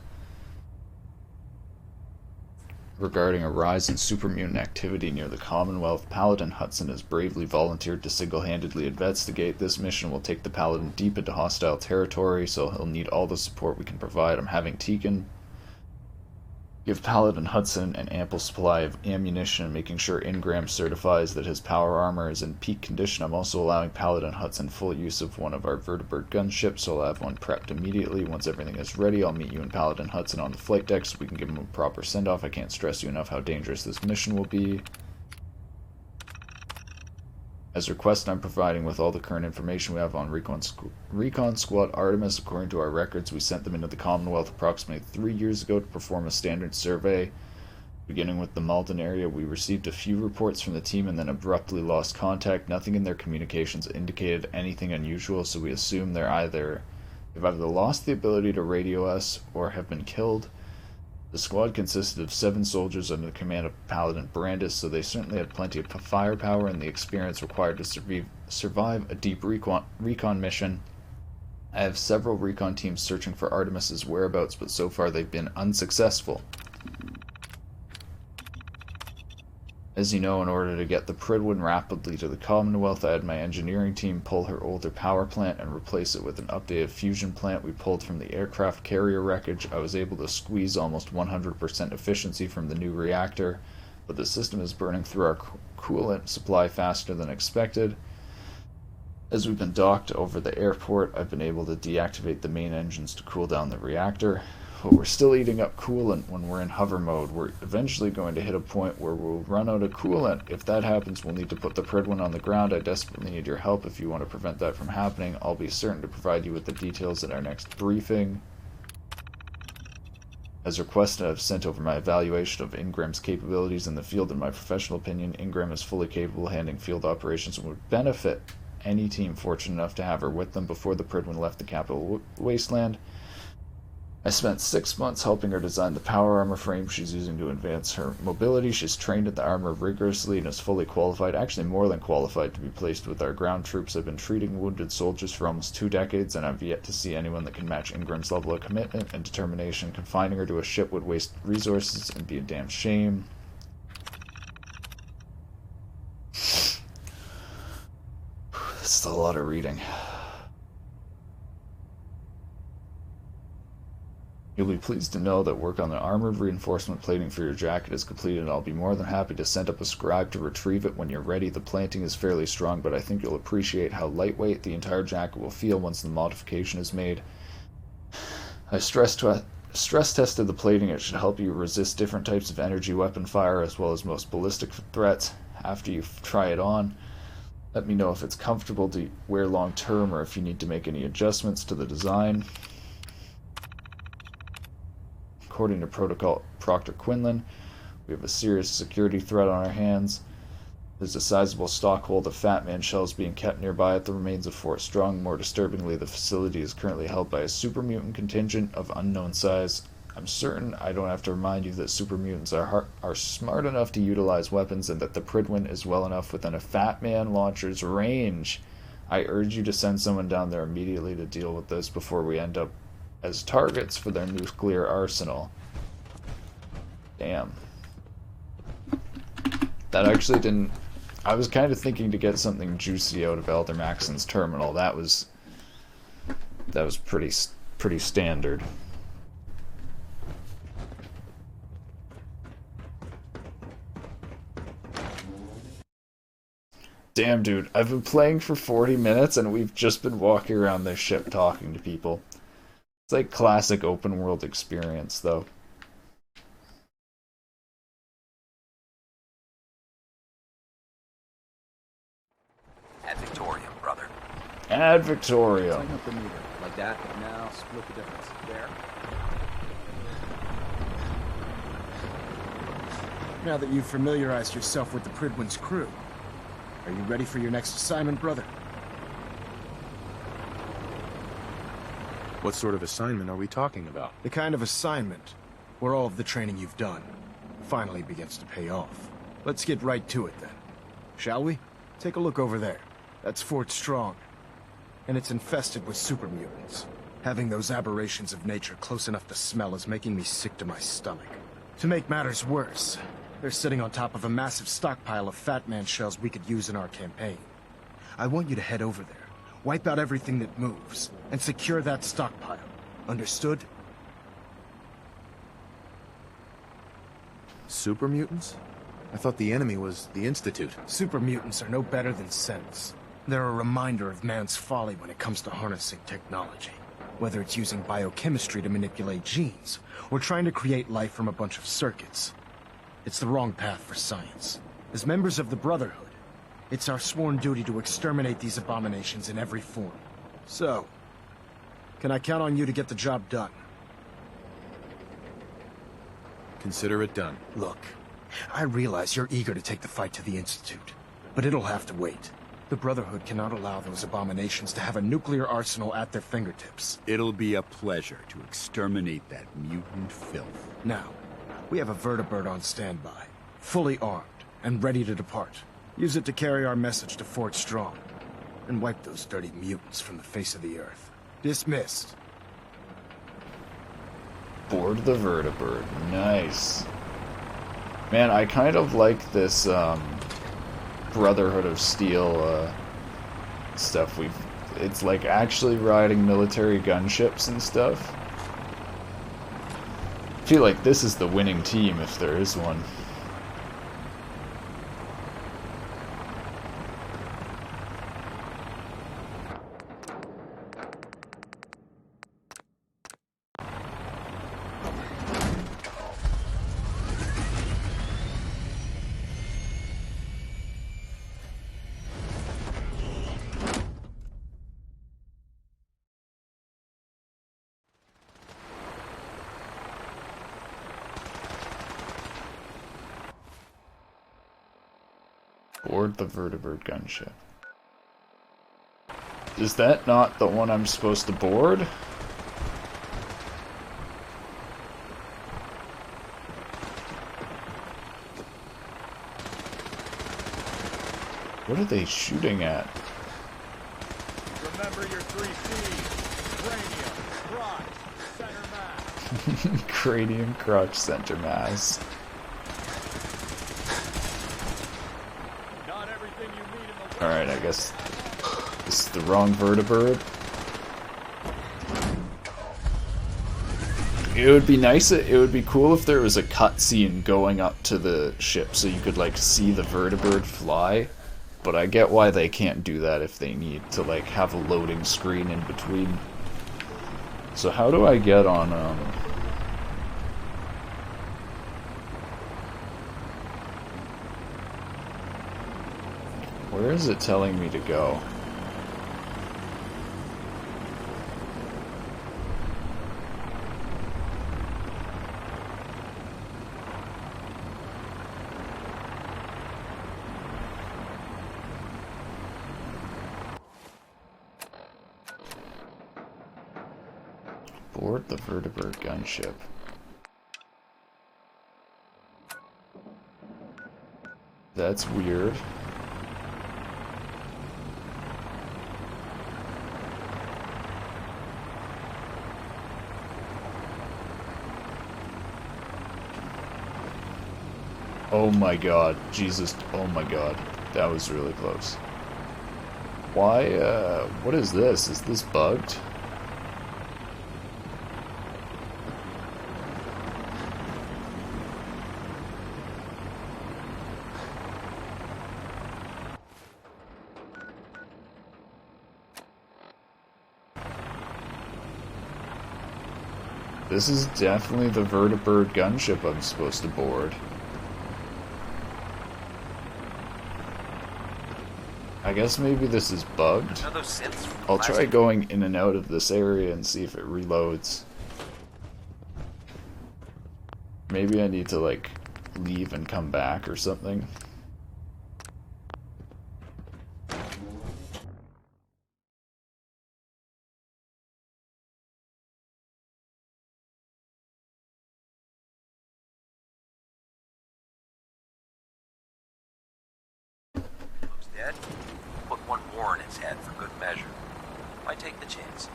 regarding a rise in supermutant activity near the Commonwealth. Paladin Hudson has bravely volunteered to single-handedly investigate. This mission will take the Paladin deep into hostile territory, so he'll need all the support we can provide. I'm having Tegan give Paladin Hudson an ample supply of ammunition and making sure Ingram certifies that his power armor is in peak condition. I'm also allowing Paladin Hudson full use of one of our vertibird gunships, so I'll have one prepped immediately. Once everything is ready, I'll meet you and Paladin Hudson on the flight deck so we can give him a proper send-off. I can't stress you enough how dangerous this mission will be. As requested, I'm providing with all the current information we have on Recon Squad Artemis. According to our records, we sent them into the Commonwealth approximately 3 years ago to perform a standard survey. Beginning with the Malden area, we received a few reports from the team and then abruptly lost contact. Nothing in their communications indicated anything unusual, so we assume they've either lost the ability to radio us or have been killed. The squad consisted of 7 soldiers under the command of Paladin Brandis, so they certainly had plenty of firepower and the experience required to survive a deep recon mission. I have several recon teams searching for Artemis's whereabouts, but so far they've been unsuccessful. As you know, in order to get the Prydwen rapidly to the Commonwealth, I had my engineering team pull her older power plant and replace it with an updated fusion plant we pulled from the aircraft carrier wreckage. I was able to squeeze almost 100% efficiency from the new reactor, but the system is burning through our coolant supply faster than expected. As we've been docked over the airport, I've been able to deactivate the main engines to cool down the reactor. But we're still eating up coolant when we're in hover mode. We're eventually going to hit a point where we'll run out of coolant. If that happens, we'll need to put the Prydwen on the ground. I desperately need your help if you want to prevent that from happening. I'll be certain to provide you with the details at our next briefing. As requested, I've sent over my evaluation of Ingram's capabilities in the field. In my professional opinion, Ingram is fully capable of handling field operations and would benefit any team fortunate enough to have her with them before the Prydwen left the capital wasteland. I spent 6 months helping her design the power armor frame she's using to advance her mobility. She's trained at the armor rigorously and is fully qualified, actually more than qualified, to be placed with our ground troops. I've been treating wounded soldiers for almost 2 decades, and I've yet to see anyone that can match Ingram's level of commitment and determination. Confining her to a ship would waste resources and be a damn shame. This is a lot of reading. You'll be pleased to know that work on the armored reinforcement plating for your jacket is completed, and I'll be more than happy to send up a scribe to retrieve it when you're ready. The planting is fairly strong, but I think you'll appreciate how lightweight the entire jacket will feel once the modification is made. I stress tested the plating. It should help you resist different types of energy weapon fire as well as most ballistic threats. After you try it on, let me know if it's comfortable to wear long term or if you need to make any adjustments to the design. According to Protocol Proctor Quinlan, we have a serious security threat on our hands. There's a sizable stockhold of Fat Man shells being kept nearby at the remains of Fort Strong. More disturbingly, the facility is currently held by a super mutant contingent of unknown size. I'm certain I don't have to remind you that super mutants are smart enough to utilize weapons and that the Prydwen is well enough within a Fat Man launcher's range. I urge you to send someone down there immediately to deal with this before we end up as targets for their nuclear arsenal. Damn. That actually didn't... I was kind of thinking to get something juicy out of Elder Maxon's terminal. That was pretty standard. Damn, dude, I've been playing for 40 minutes and we've just been walking around this ship talking to people. It's like classic open world experience, though. Ad Victorium, brother. Ad Victorium. Tighten up the meter. Like that. Now split the difference. There. Now that you've familiarized yourself with the Prydwen's crew, are you ready for your next assignment, brother? What sort of assignment are we talking about? The kind of assignment where all of the training you've done finally begins to pay off. Let's get right to it then. Shall we? Take a look over there. That's Fort Strong. And it's infested with super mutants. Having those aberrations of nature close enough to smell is making me sick to my stomach. To make matters worse, they're sitting on top of a massive stockpile of Fat Man shells we could use in our campaign. I want you to head over there, wipe out everything that moves, and secure that stockpile. Understood? Super mutants? I thought the enemy was the Institute. Super mutants are no better than Sens. They're a reminder of man's folly when it comes to harnessing technology. Whether it's using biochemistry to manipulate genes, or trying to create life from a bunch of circuits. It's the wrong path for science. As members of the Brotherhood, it's our sworn duty to exterminate these abominations in every form. So, can I count on you to get the job done? Consider it done. Look, I realize you're eager to take the fight to the Institute, but it'll have to wait. The Brotherhood cannot allow those abominations to have a nuclear arsenal at their fingertips. It'll be a pleasure to exterminate that mutant filth. Now, we have a vertibird on standby, fully armed and ready to depart. Use it to carry our message to Fort Strong, and wipe those dirty mutants from the face of the earth. Dismissed. Board the vertibird. Nice. Man, I kind of like this Brotherhood of Steel stuff. It's like actually riding military gunships and stuff. I feel like this is the winning team if there is one. Board the vertibird gunship. Is that not the one I'm supposed to board? What are they shooting at? Remember your 3 C's. Cranium, crotch, center mass. Cranium, crotch, center mass. Alright, I guess this is the wrong vertibird. It would be nice, it would be cool if there was a cutscene going up to the ship so you could like see the vertibird fly, but I get why they can't do that if they need to like have a loading screen in between. So how do I get on where is it telling me to go? Board the vertibird gunship. That's weird. Oh my god. Jesus. Oh my god. That was really close. Why, what is this? Is this bugged? This is definitely the vertibird gunship I'm supposed to board. I guess maybe this is bugged. I'll try going in and out of this area and see if it reloads. Maybe I need to, like, leave and come back or something. Dead? Put one more in its head for good measure. Why take the chance?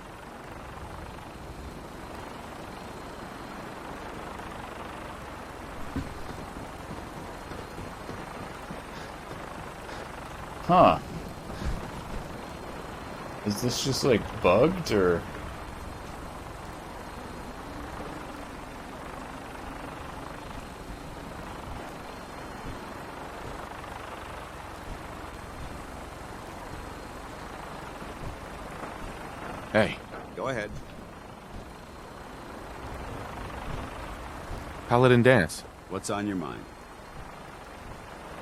Huh. Is this just, like, bugged, or... Hey. Go ahead. Paladin Dance. What's on your mind?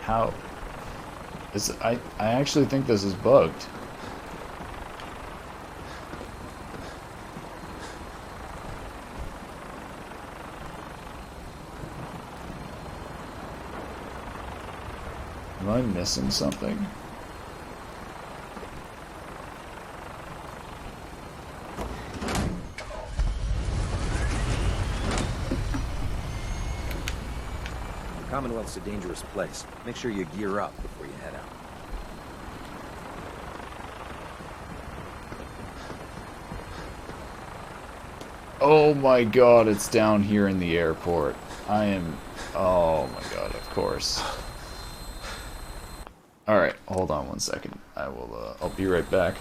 How... I actually think this is bugged. Am I missing something? Commonwealth's a dangerous place. Make sure you gear up before you head out. Oh my god, it's down here in the airport. I am... Oh my god, of course. Alright, hold on one second. I'll be right back.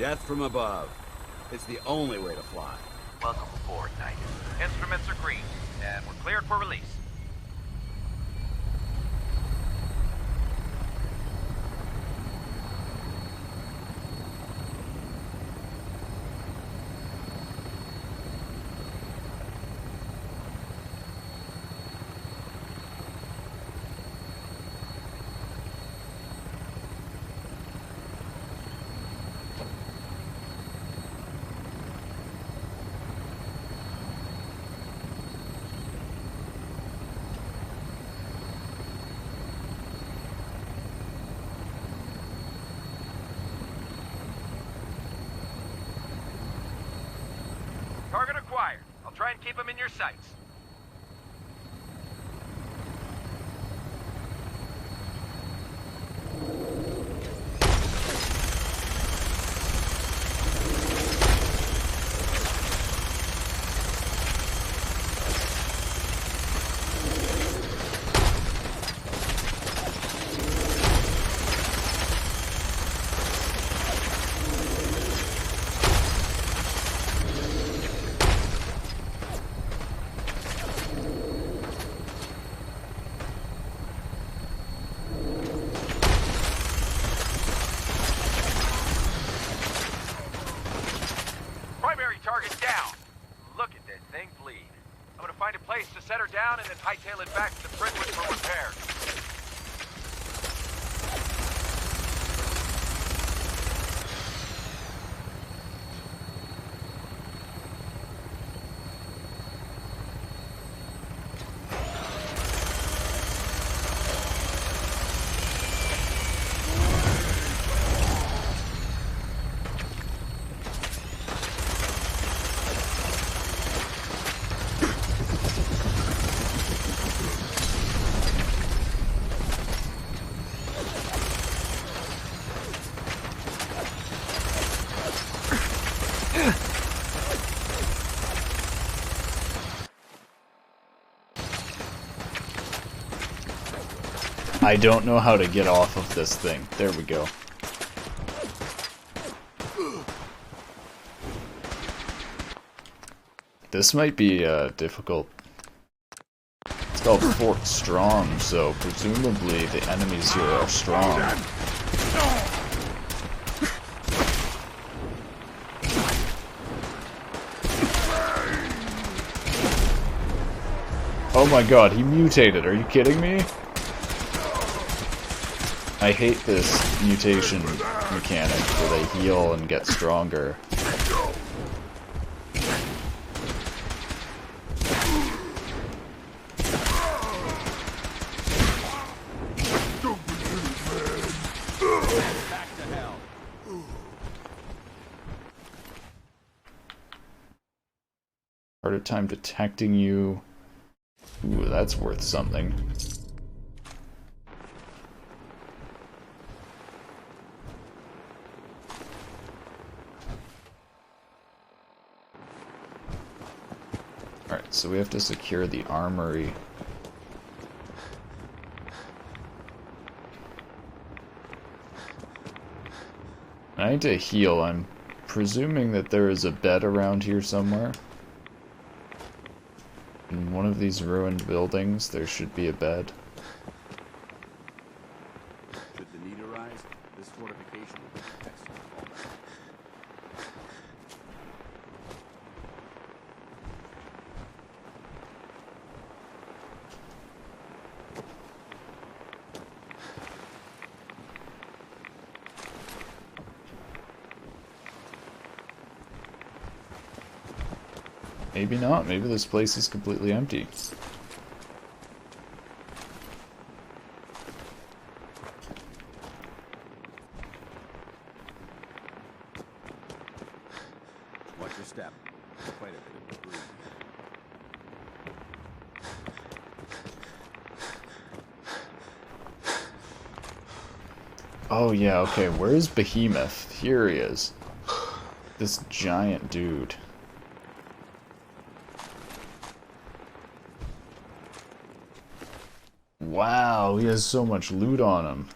Death from above. It's the only way to fly. Welcome aboard, Knight. Instruments are green, and we're cleared for release. Target acquired. I'll try and keep him in your sights. Target down. Look at that thing bleed. I'm gonna find a place to set her down and then hightail it back to the Brentwood for repair. I don't know how to get off of this thing. There we go. This might be difficult. It's called Fort Strong, so presumably the enemies here are strong. Oh my god, he mutated. Are you kidding me? I hate this mutation mechanic where they heal and get stronger. Harder time detecting you. Ooh, that's worth something. Alright, so we have to secure the armory. I need to heal. I'm presuming that there is a bed around here somewhere. In one of these ruined buildings, there should be a bed. Should the need arise, this fortification will be excellent fallback. Maybe not. Maybe this place is completely empty. Watch your step. Quite a bit of debris. Oh yeah, okay. Where's Behemoth? Here he is. This giant dude. Wow, he has so much loot on him.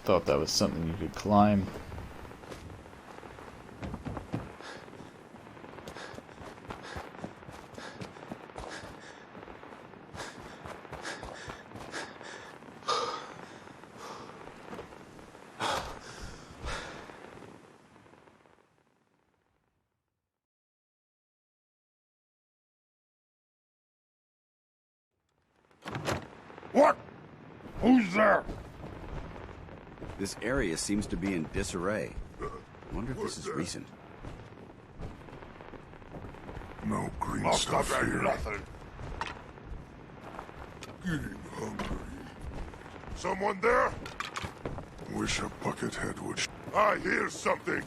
Thought that was something you could climb. What? Who's there? This area seems to be in disarray. I wonder if this is recent. No green stuff here. Nothing. Getting hungry. Someone there? Wish a buckethead would. I hear something.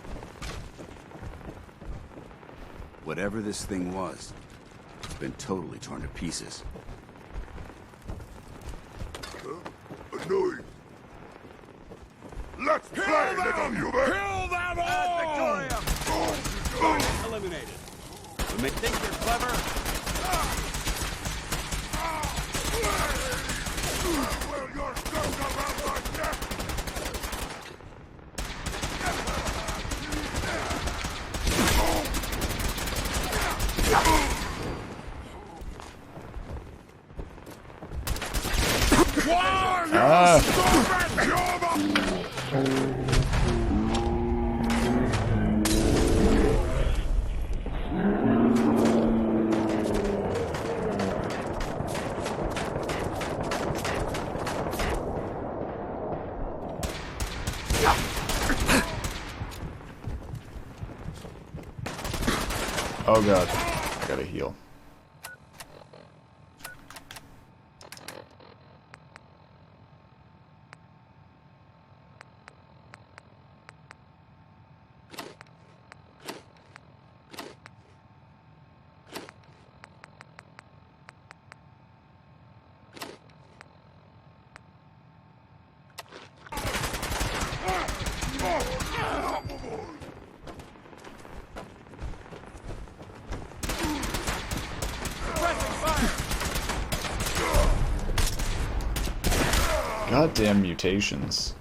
Whatever this thing was, it's been totally torn to pieces. Annoying. Let's play, little human! Kill them all! Victoria! Eliminated. You may think you're clever. Well, you're stuck around my neck! Oh god, gotta heal. Goddamn mutations.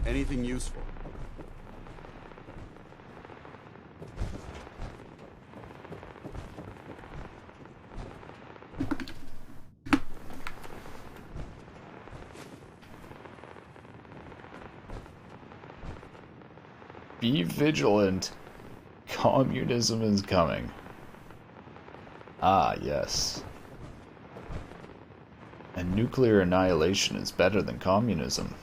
Anything useful? Be vigilant. Communism is coming. Ah, yes. And nuclear annihilation is better than communism.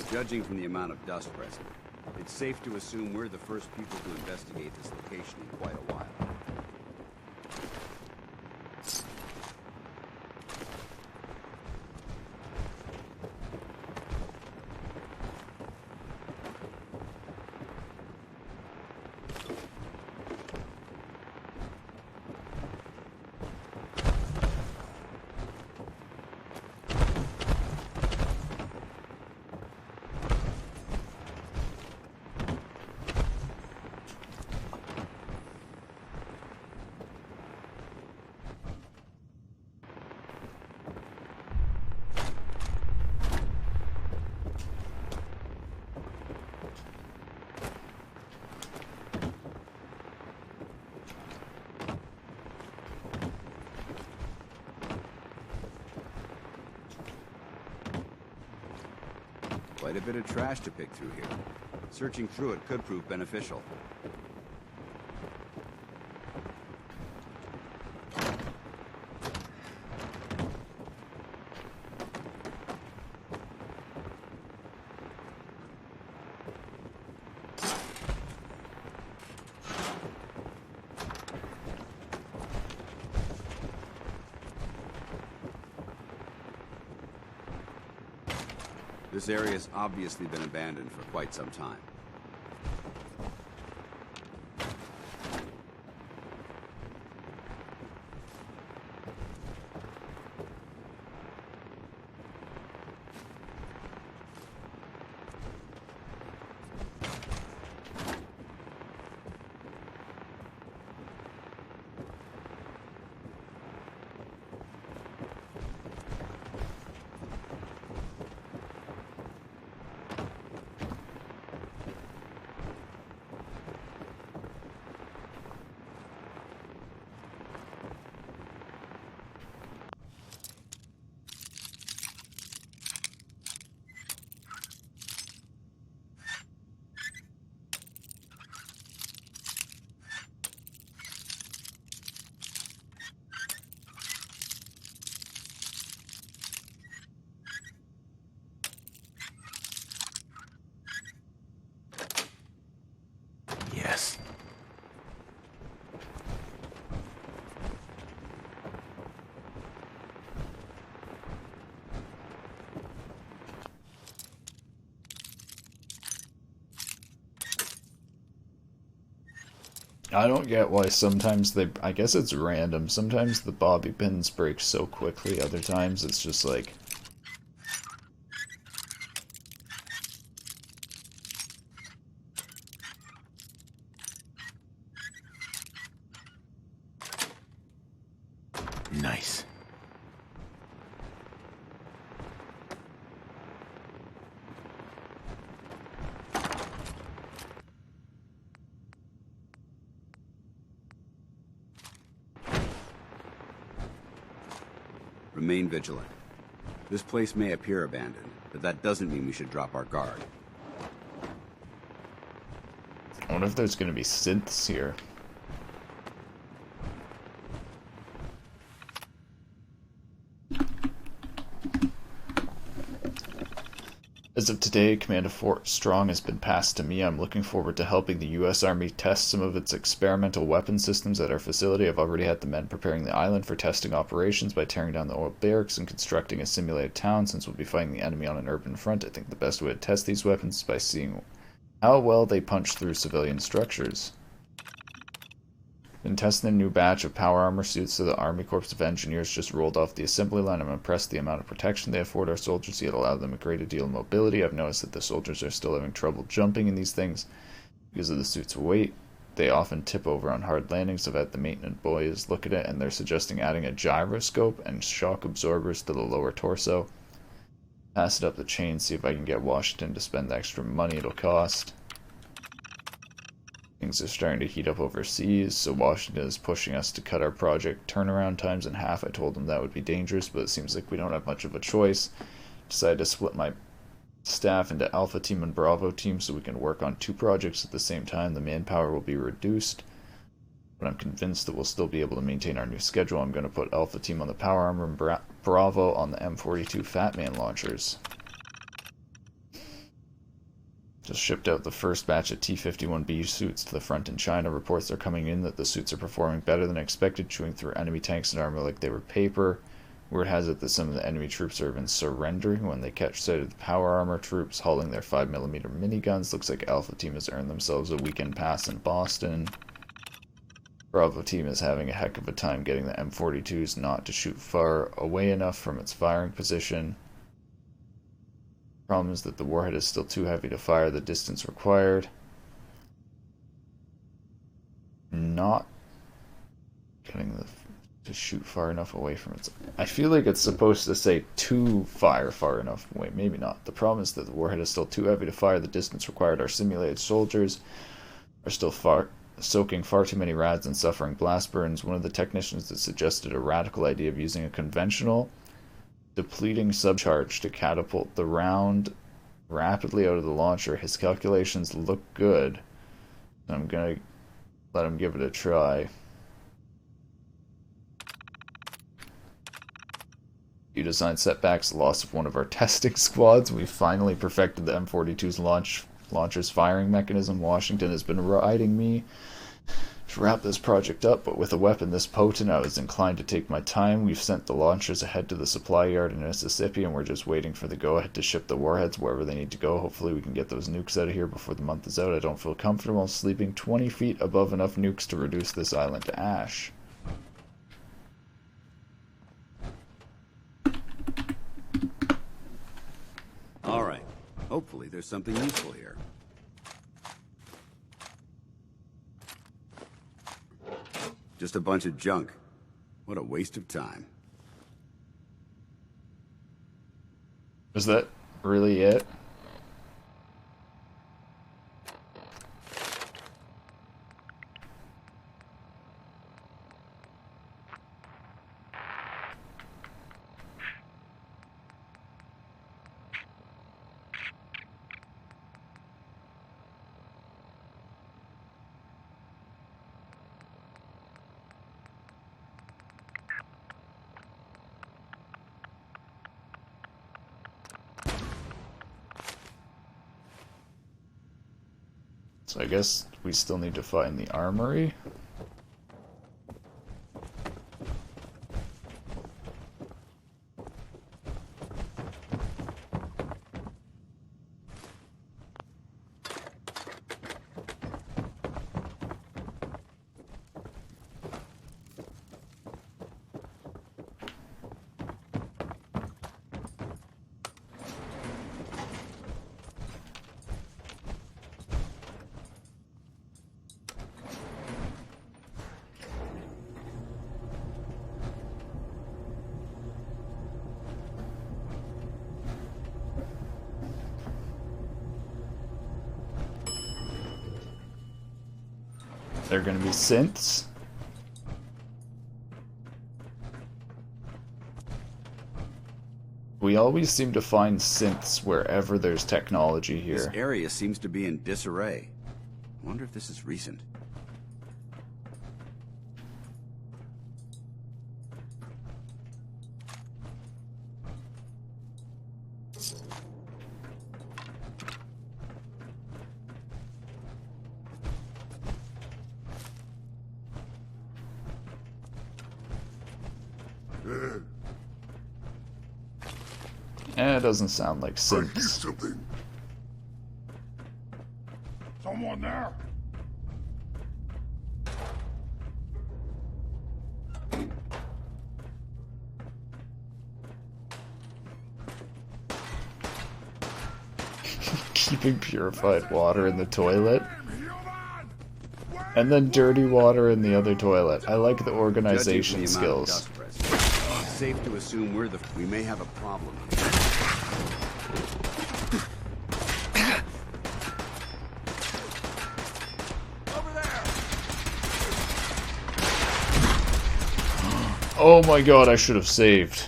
Judging from the amount of dust present, it's safe to assume we're the first people to investigate this location in quite a while. Quite a bit of trash to pick through here. Searching through it could prove beneficial. This area's obviously been abandoned for quite some time. Yes. I don't get why sometimes they... I guess it's random. Sometimes the bobby pins break so quickly, other times it's just like... Nice. Remain vigilant. This place may appear abandoned, but that doesn't mean we should drop our guard. I wonder if there's going to be synths here. As of today, command of Fort Strong has been passed to me. I'm looking forward to helping the U.S. Army test some of its experimental weapon systems at our facility. I've already had the men preparing the island for testing operations by tearing down the old barracks and constructing a simulated town. Since we'll be fighting the enemy on an urban front, I think the best way to test these weapons is by seeing how well they punch through civilian structures. Been testing a new batch of power armor suits, so the Army Corps of Engineers just rolled off the assembly line. I'm impressed the amount of protection they afford our soldiers, yet allow them a greater deal of mobility. I've noticed that the soldiers are still having trouble jumping in these things because of the suit's weight. They often tip over on hard landings. I've had the maintenance boys look at it, and they're suggesting adding a gyroscope and shock absorbers to the lower torso. Pass it up the chain, see if I can get Washington to spend the extra money it'll cost. Things are starting to heat up overseas, so Washington is pushing us to cut our project turnaround times in half. I told them that would be dangerous, but it seems like we don't have much of a choice. Decided to split my staff into Alpha Team and Bravo Team so we can work on 2 projects at the same time. The manpower will be reduced, but I'm convinced that we'll still be able to maintain our new schedule. I'm going to put Alpha Team on the power armor and Bravo on the M42 Fat Man launchers. Just shipped out the first batch of T-51B suits to the front in China. Reports are coming in that the suits are performing better than expected, chewing through enemy tanks and armor like they were paper. Word has it that some of the enemy troops are even surrendering when they catch sight of the power armor troops hauling their 5mm miniguns. Looks like Alpha Team has earned themselves a weekend pass in Boston. Bravo Team is having a heck of a time getting the M42s not to shoot far away enough from its firing position. Problem is that the warhead is still too heavy to fire the distance required. Not getting to shoot far enough away from its... I feel like it's supposed to say to fire far enough away. Maybe not. The problem is that the warhead is still too heavy to fire the distance required. Our simulated soldiers are still soaking far too many rads and suffering blast burns. One of the technicians has suggested a radical idea of using a conventional depleting subcharge to catapult the round rapidly out of the launcher. His calculations look good. I'm gonna let him give it a try. Few design setbacks, the loss of one of our testing squads. We finally perfected the M42's launcher's firing mechanism. Washington has been riding me to wrap this project up, but with a weapon this potent, I was inclined to take my time. We've sent the launchers ahead to the supply yard in Mississippi, and we're just waiting for the go-ahead to ship the warheads wherever they need to go. Hopefully we can get those nukes out of here before the month is out. I don't feel comfortable sleeping 20 feet above enough nukes to reduce this island to ash. Alright. Hopefully there's something useful here. Just a bunch of junk. What a waste of time. Is that really it? So I guess we still need to find the armory. They're going to be synths. We always seem to find synths wherever there's technology here. This area seems to be in disarray. I wonder if this is recent. It doesn't sound like I hear synths. something. Someone there? Keeping purified water in the toilet. And then dirty water in the other toilet. I like the organization Judging from the amount of skills. dust present, it's safe to assume we may have a problem. Oh my god, I should have saved.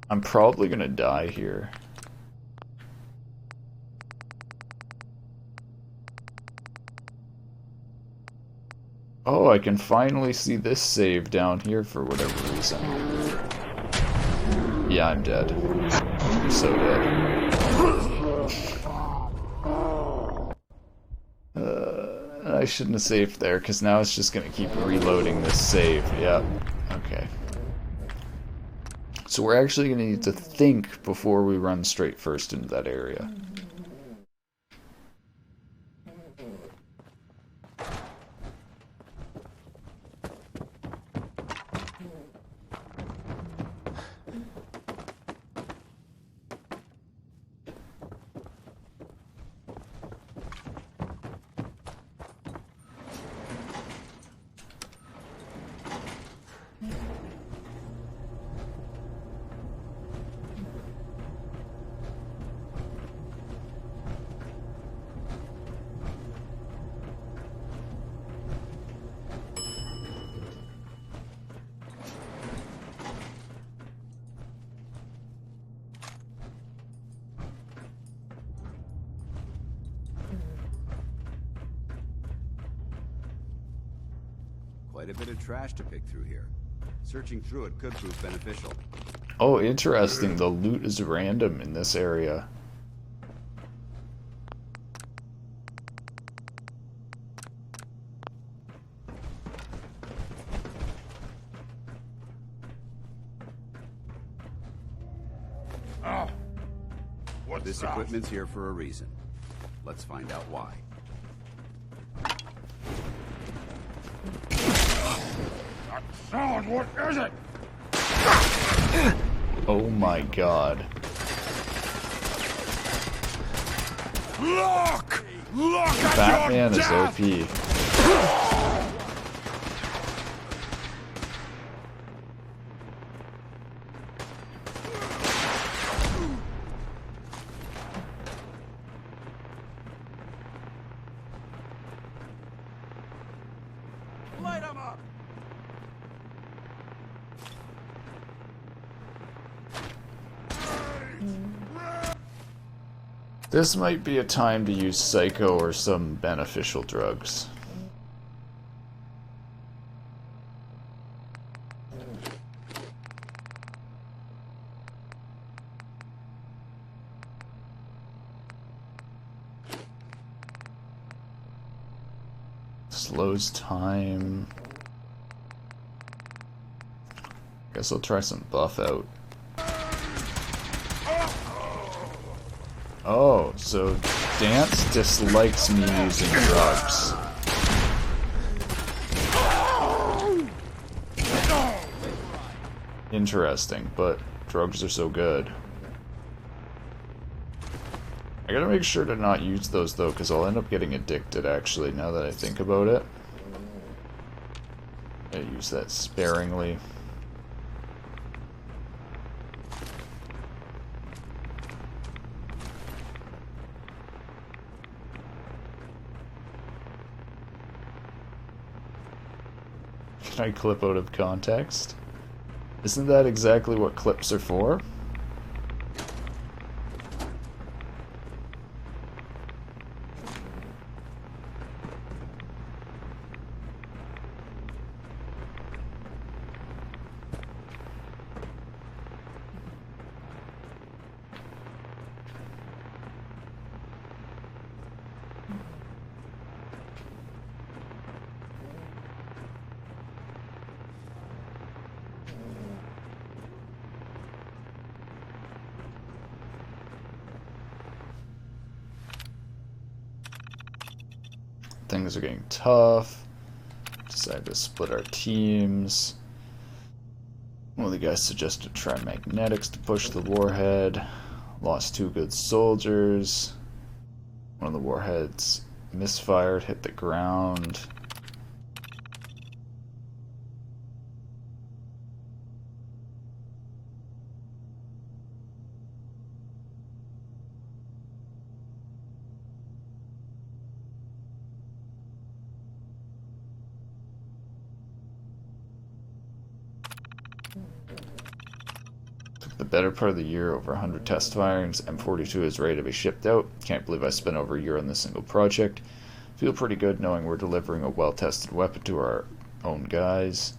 I'm probably gonna die here. Oh, I can finally see this save down here for whatever reason. Yeah, I'm dead. I'm so dead. I shouldn't have saved there, because now it's just going to keep reloading this save. Yep. Okay. So we're actually going to need to think before we run straight first into that area. Quite a bit of trash to pick through here. Searching through it could prove beneficial. Oh, interesting. The loot is random in this area. What's This that? equipment's here for a reason. Let's find out why. That sound, what is it? Oh my god. Look! Look at Batman your is death! OP. Light 'em up! This might be a time to use Psycho or some beneficial drugs. Slows time. Guess I'll try some buff out. Oh, so Dance dislikes me using drugs. Interesting, but drugs are so good. I gotta make sure to not use those though, because I'll end up getting addicted actually, now that I think about it. I use that sparingly. Can I clip out of context? Isn't that exactly what clips are for? Things are getting tough. Decided to split our teams. One of the guys suggested try magnetics to push the warhead. Lost 2 good soldiers. One of the warheads misfired, hit the ground. The better part of the year, over 100 test firings. M42 is ready to be shipped out. Can't believe I spent over a year on this single project. Feel pretty good knowing we're delivering a well-tested weapon to our own guys.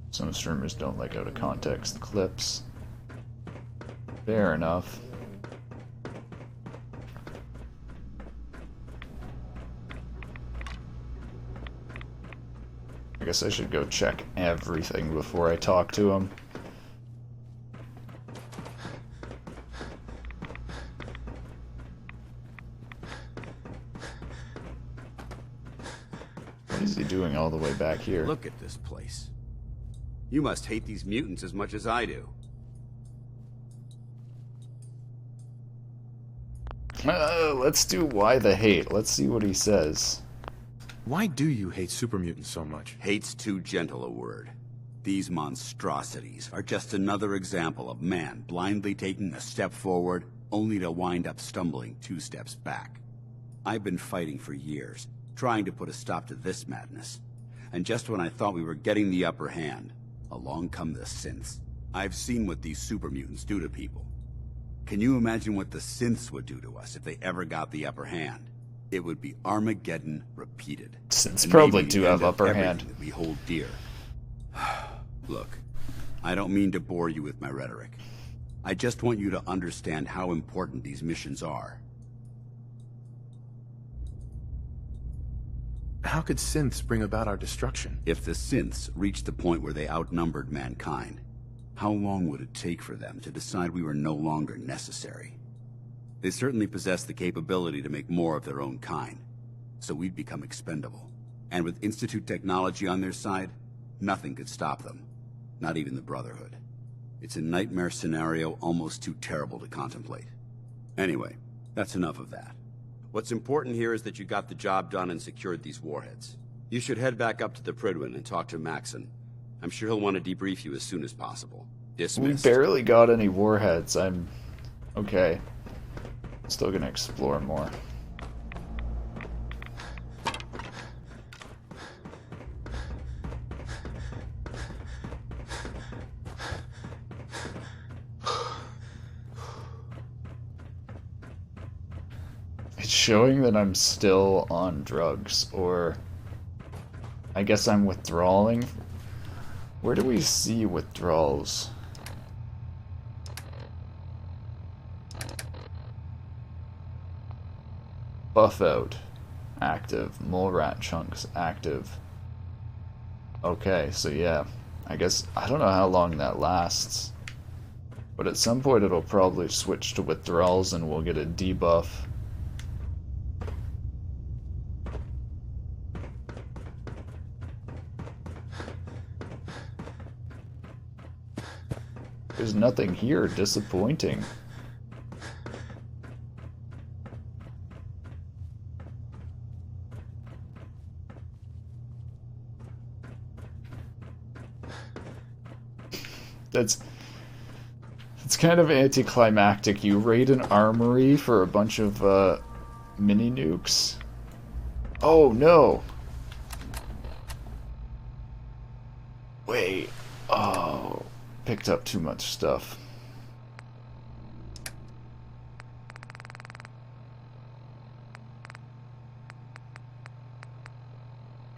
Some streamers don't like out of context clips. Fair enough. I guess I should go check everything before I talk to him. What is he doing all the way back here? Look at this place. You must hate these mutants as much as I do. Let's do why the hate. Let's see what he says. Why do you hate super mutants so much? Hate's too gentle a word. These monstrosities are just another example of man blindly taking a step forward, only to wind up stumbling 2 steps back. I've been fighting for years, trying to put a stop to this madness. And just when I thought we were getting the upper hand, along come the synths. I've seen what these super mutants do to people. Can you imagine what the synths would do to us if they ever got the upper hand? It would be Armageddon repeated. Synths probably do have upper hand. That we hold dear. Look, I don't mean to bore you with my rhetoric. I just want you to understand how important these missions are. How could synths bring about our destruction? If the synths reached the point where they outnumbered mankind, how long would it take for them to decide we were no longer necessary? They certainly possess the capability to make more of their own kind, so we'd become expendable. And with Institute technology on their side, nothing could stop them, not even the Brotherhood. It's a nightmare scenario almost too terrible to contemplate. Anyway, that's enough of that. What's important here is that you got the job done and secured these warheads. You should head back up to the Prydwen and talk to Maxon. I'm sure he'll want to debrief you as soon as possible. Dismissed. We barely got any warheads. I'm... okay. Still gonna explore more. It's showing that I'm still on drugs, or I guess I'm withdrawing. Where do we see withdrawals? Buff out. Active. Mole rat chunks. Active. Okay, so yeah. I guess, I don't know how long that lasts. But at some point it'll probably switch to withdrawals and we'll get a debuff. There's nothing here. Disappointing. It's kind of anticlimactic. You raid an armory for a bunch of mini nukes. Oh no! Wait. Oh. Picked up too much stuff.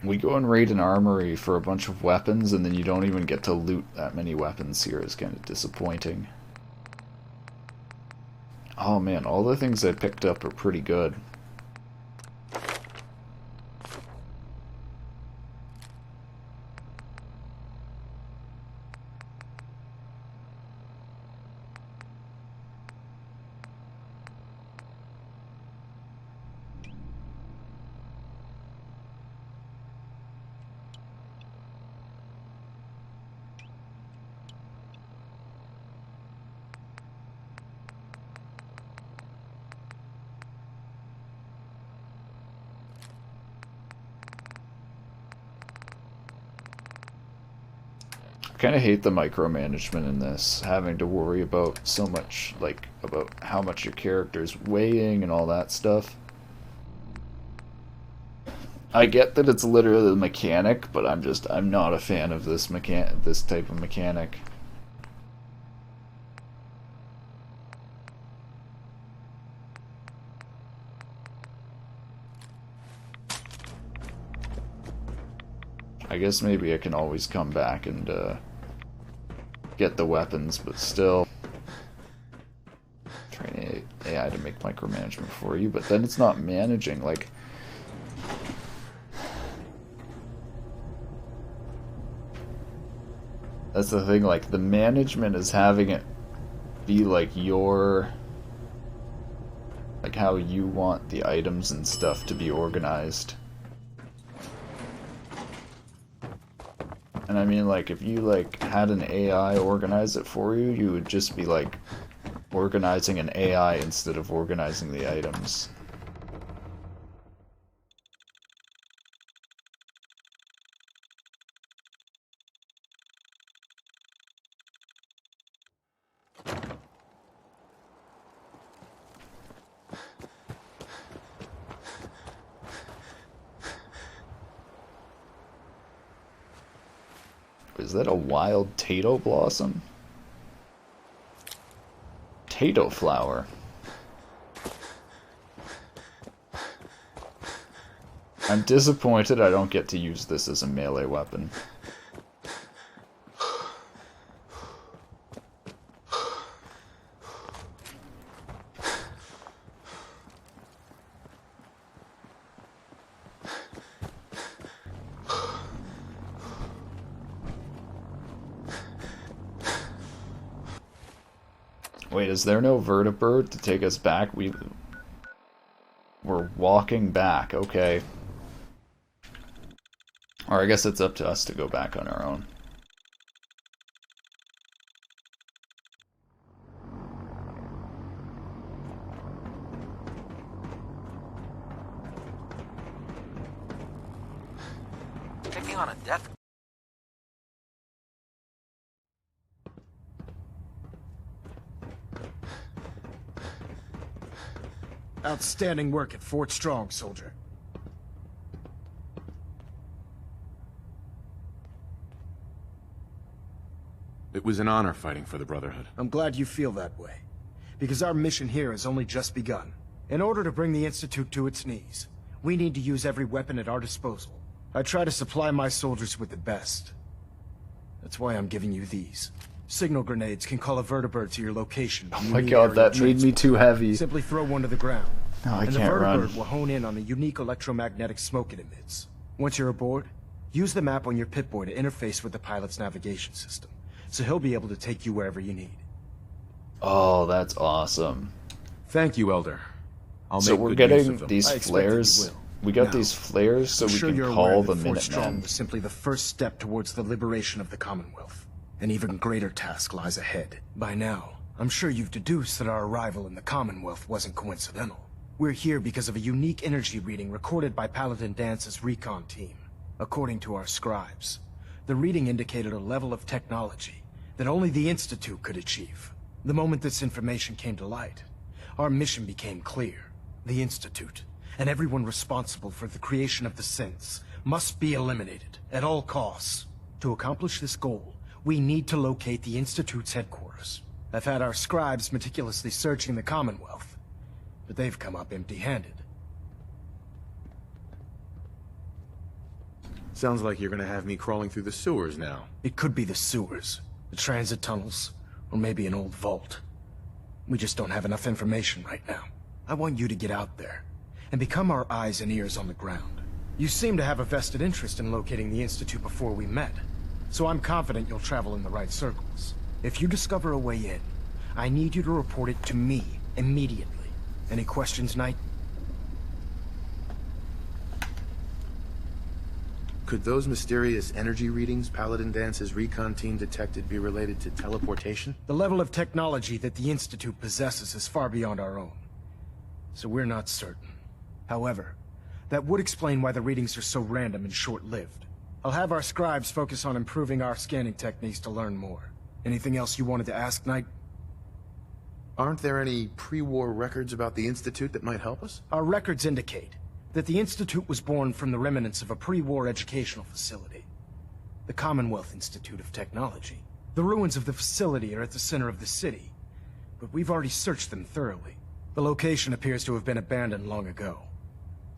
We go and raid an armory for a bunch of weapons and then you don't even get to loot that many weapons here. Is kind of disappointing. Oh man, all the things I picked up are pretty good. I kind of hate the micromanagement in this, having to worry about so much, like, about how much your character's weighing and all that stuff. I get that it's literally the mechanic, but I'm not a fan of this type of mechanic. I guess maybe I can always come back and get the weapons, but still. Train AI to make micromanagement for you, but then it's not managing, like... That's the thing, like, the management is having it be like your... like how you want the items and stuff to be organized. And I mean, like, if you, like, had an AI organize it for you, you would just be, like, organizing an AI instead of organizing the items. Is that a wild Tato blossom? Tato flower. I'm disappointed I don't get to use this as a melee weapon. Wait, is there no vertibird to take us back? We're walking back, okay. Or I guess it's up to us to go back on our own. Picking on a death. Outstanding work at Fort Strong, soldier. It was an honor fighting for the Brotherhood. I'm glad you feel that way, because our mission here has only just begun. In order to bring the Institute to its knees, we need to use every weapon at our disposal. I try to supply my soldiers with the best. That's why I'm giving you these. Signal grenades can call a vertibird to your location. Oh my god, that made me too heavy. Simply throw one to the ground. No, I and can't the run. vertibird will hone in on the unique electromagnetic smoke it emits. Once you're aboard, use the map on your Pip-Boy to interface with the pilot's navigation system, so he'll be able to take you wherever you need. Oh, that's awesome. Thank you, Elder. So we're getting these flares. We got these flares so we can call the Fort Strong Minutemen. was simply the first step towards the liberation of the Commonwealth. An even greater task lies ahead. By now, I'm sure you've deduced that our arrival in the Commonwealth wasn't coincidental. We're here because of a unique energy reading recorded by Paladin Dance's recon team. According to our scribes, the reading indicated a level of technology that only the Institute could achieve. The moment this information came to light, our mission became clear. The Institute, and everyone responsible for the creation of the synths, must be eliminated at all costs. To accomplish this goal, we need to locate the Institute's headquarters. I've had our scribes meticulously searching the Commonwealth, but they've come up empty-handed. Sounds like you're gonna have me crawling through the sewers now. It could be the sewers, the transit tunnels, or maybe an old vault. We just don't have enough information right now. I want you to get out there and become our eyes and ears on the ground. You seem to have a vested interest in locating the Institute before we met, so I'm confident you'll travel in the right circles. If you discover a way in, I need you to report it to me immediately. Any questions, Knight? Could those mysterious energy readings Paladin Dance's recon team detected be related to teleportation? The level of technology that the Institute possesses is far beyond our own, so we're not certain. However, that would explain why the readings are so random and short-lived. I'll have our scribes focus on improving our scanning techniques to learn more. Anything else you wanted to ask, Knight? Aren't there any pre-war records about the Institute that might help us? Our records indicate that the Institute was born from the remnants of a pre-war educational facility, the Commonwealth Institute of Technology. The ruins of the facility are at the center of the city, but we've already searched them thoroughly. The location appears to have been abandoned long ago,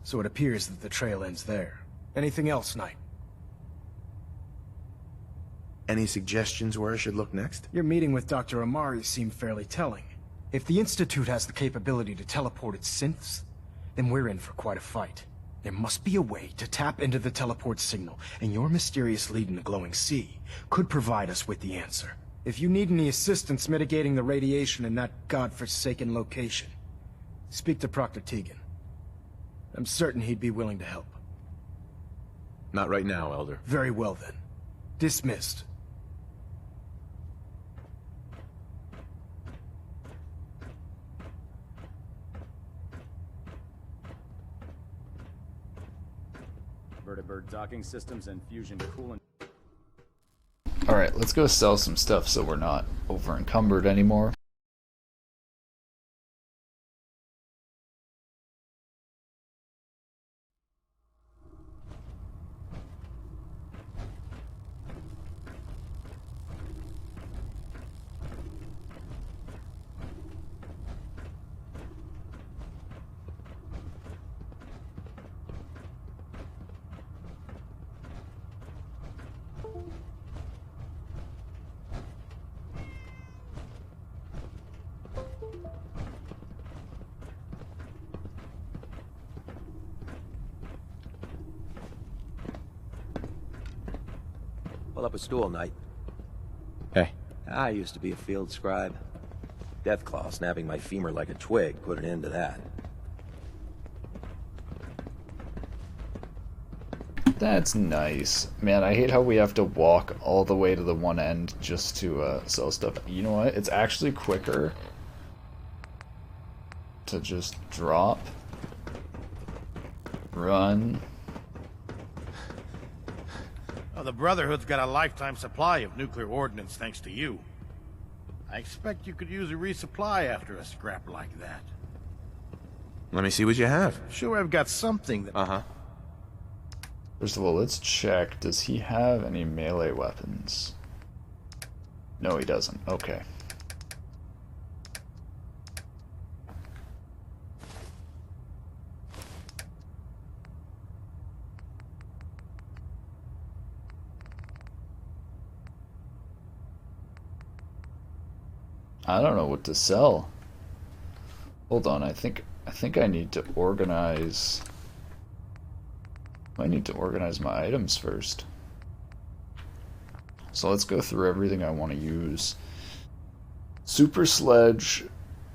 so it appears that the trail ends there. Anything else, Knight? Any suggestions where I should look next? Your meeting with Dr. Amari seemed fairly telling. If the Institute has the capability to teleport its synths, then we're in for quite a fight. There must be a way to tap into the teleport signal, and your mysterious lead in the glowing sea could provide us with the answer. If you need any assistance mitigating the radiation in that godforsaken location, speak to Proctor Tegan. I'm certain he'd be willing to help. Not right now, Elder. Very well then. Dismissed. Vertibird docking systems and fusion coolant. Alright, let's go sell some stuff so we're not over encumbered anymore. Pull up a stool, Knight. Hey. I used to be a field scribe. Deathclaw snapping my femur like a twig put an end to that. That's nice. Man, I hate how we have to walk all the way to the one end just to sell stuff. You know what? It's actually quicker to just drop, run. Oh, the Brotherhood's got a lifetime supply of nuclear ordnance thanks to you. I expect you could use a resupply after a scrap like that. Let me see what you have. Sure, I've got something that... Uh-huh. First of all, let's check. Does he have any melee weapons? No, he doesn't. Okay. I don't know what to sell. Hold on, I think I need to organize. I need to organize my items first. So let's go through everything I want to use. Super sledge,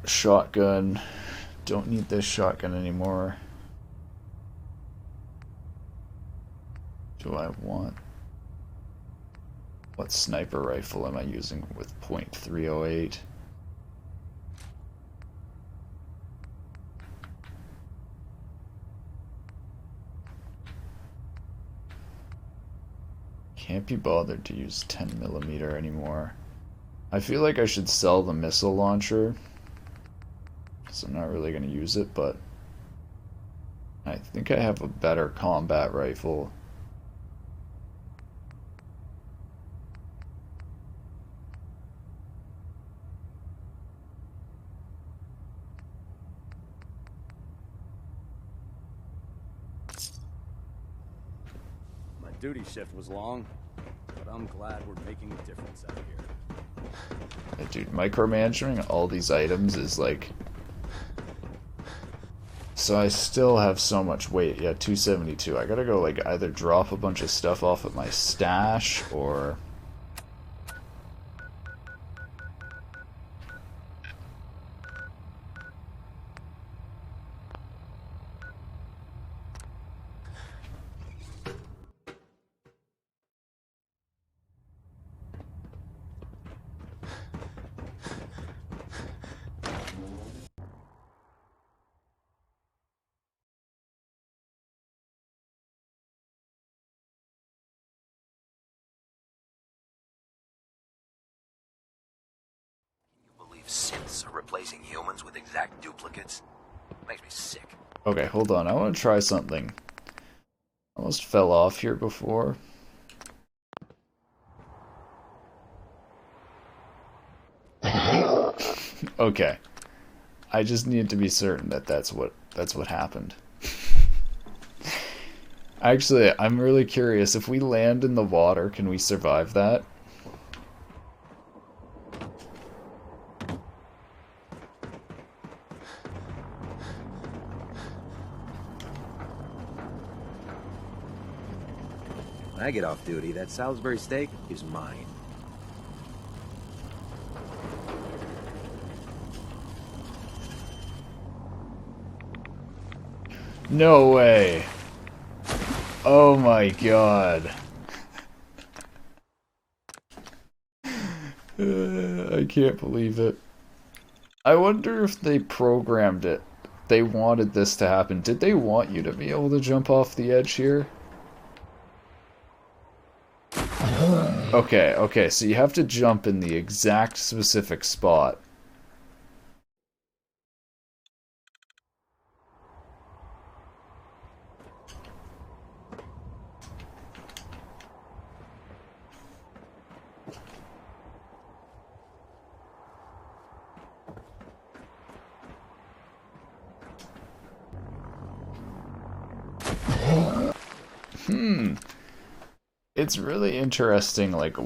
shotgun. Don't need this shotgun anymore. Do I want... What sniper rifle am I using with .308? Can't be bothered to use 10mm anymore. I feel like I should sell the missile launcher, because I'm not really going to use it, but I think I have a better combat rifle. My duty shift was long, but I'm glad we're making a difference out here. Yeah, dude, micromanaging all these items is like... So I still have so much weight. Yeah, 272. I gotta go like either drop a bunch of stuff off at my stash or... Synths are replacing humans with exact duplicates. Makes me sick. Okay, hold on. I want to try something. Almost fell off here before. Okay. I just need to be certain that that's what happened. Actually, I'm really curious. If we land in the water, can we survive that? When I get off duty, that Salisbury steak is mine. No way. Oh my god. I can't believe it. I wonder if they programmed it. They wanted this to happen. Did they want you to be able to jump off the edge here? Okay, so you have to jump in the exact specific spot. It's really interesting, like,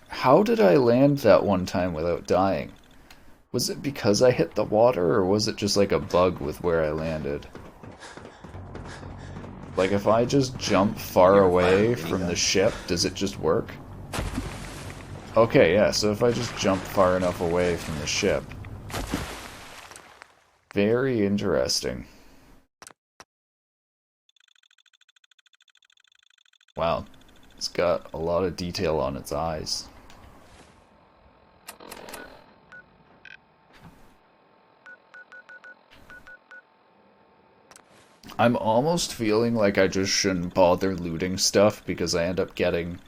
how did I land that one time without dying? Was it because I hit the water, or was it just like a bug with where I landed? Like, if I just jump far away from the ship, does it just work? Okay, yeah, so if I just jump far enough away from the ship. Very interesting. Wow, it's got a lot of detail on its eyes. I'm almost feeling like I just shouldn't bother looting stuff because I end up getting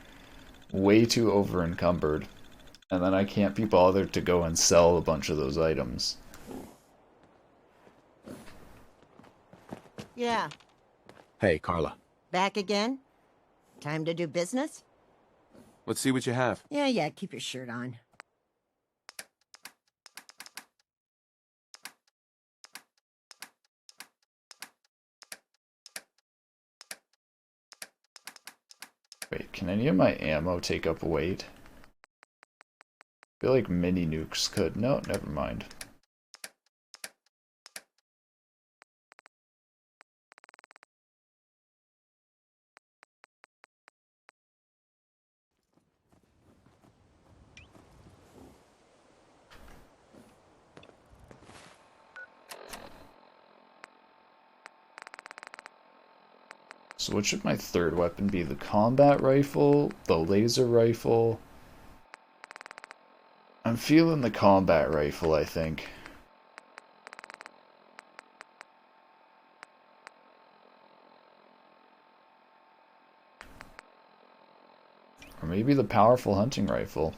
way too over encumbered. And then I can't be bothered to go and sell a bunch of those items. Yeah, Hey, Carla. back again? Time to do business? Let's see what you have. Yeah, keep your shirt on. Wait, can any of my ammo take up weight? I feel like mini nukes could. No, never mind. So what should my third weapon be? The combat rifle? The laser rifle? I'm feeling the combat rifle, I think. Or maybe the powerful hunting rifle.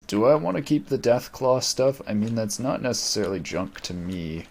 Do I want to keep the Deathclaw stuff? I mean, that's not necessarily junk to me.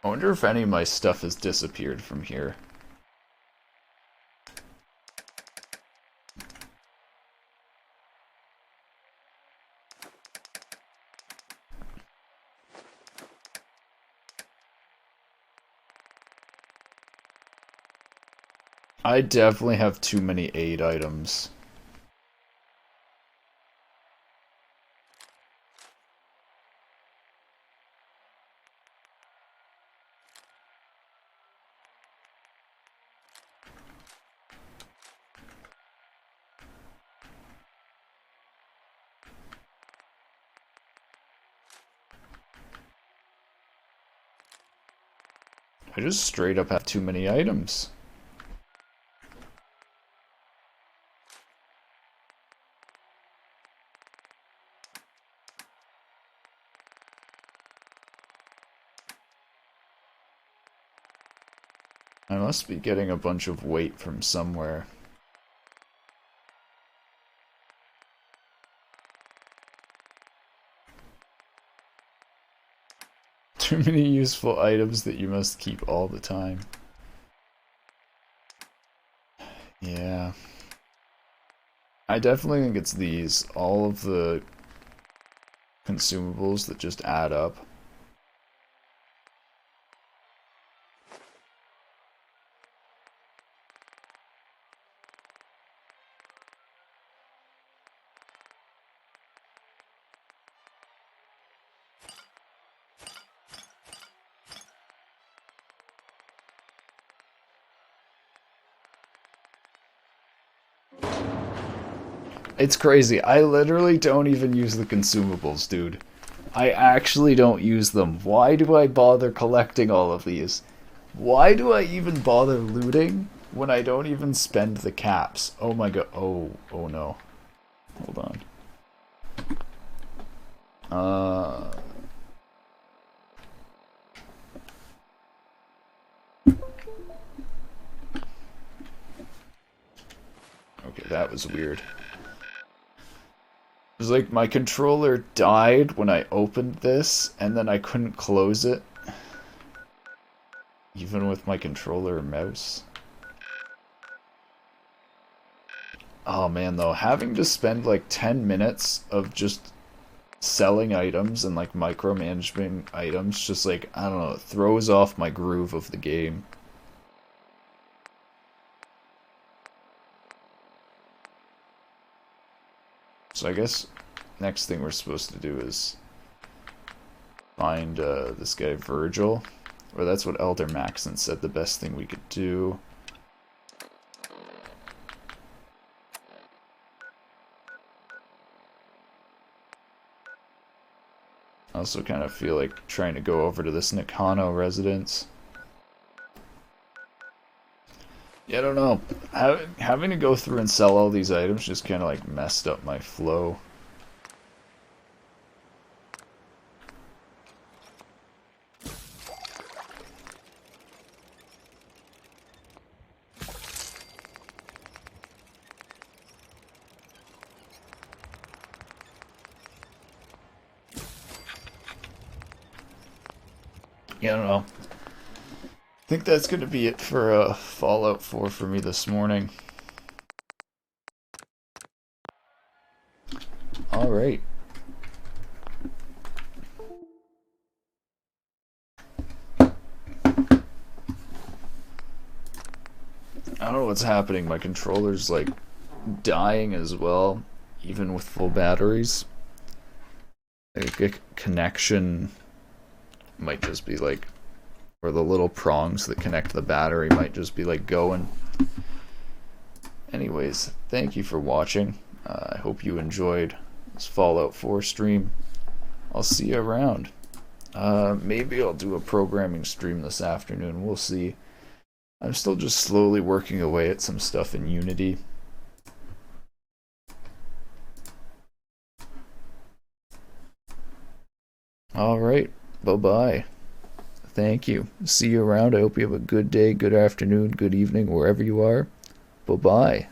I wonder if any of my stuff has disappeared from here. I definitely have too many aid items. I just straight up have too many items. I must be getting a bunch of weight from somewhere. Too many useful items that you must keep all the time. Yeah. I definitely think it's these. All of the consumables that just add up. It's crazy. I literally don't even use the consumables, dude. I actually don't use them. Why do I bother collecting all of these? Why do I even bother looting when I don't even spend the caps? Oh my god. Oh no. Hold on. Okay, that was weird. It was like my controller died when I opened this, and then I couldn't close it. Even with my controller and mouse. Oh man, though, having to spend like 10 minutes of just selling items and like micromanaging items, just like, I don't know, it throws off my groove of the game. So I guess next thing we're supposed to do is find this guy Virgil. Or that's what Elder Maxon said the best thing we could do. I also kind of feel like trying to go over to this Nakano residence. Yeah, I don't know. Having to go through and sell all these items just kind of like messed up my flow. Yeah, I don't know. I think that's going to be it for Fallout 4 for me this morning. Alright. I don't know what's happening. My controller's like dying as well, even with full batteries. Like a connection might just be like, or the little prongs that connect the battery might just be like going. Anyways, thank you for watching. I hope you enjoyed this Fallout 4 stream. I'll see you around. Maybe I'll do a programming stream this afternoon. We'll see. I'm still just slowly working away at some stuff in Unity. Alright, bye-bye. Thank you. See you around. I hope you have a good day, good afternoon, good evening, wherever you are. Bye-bye.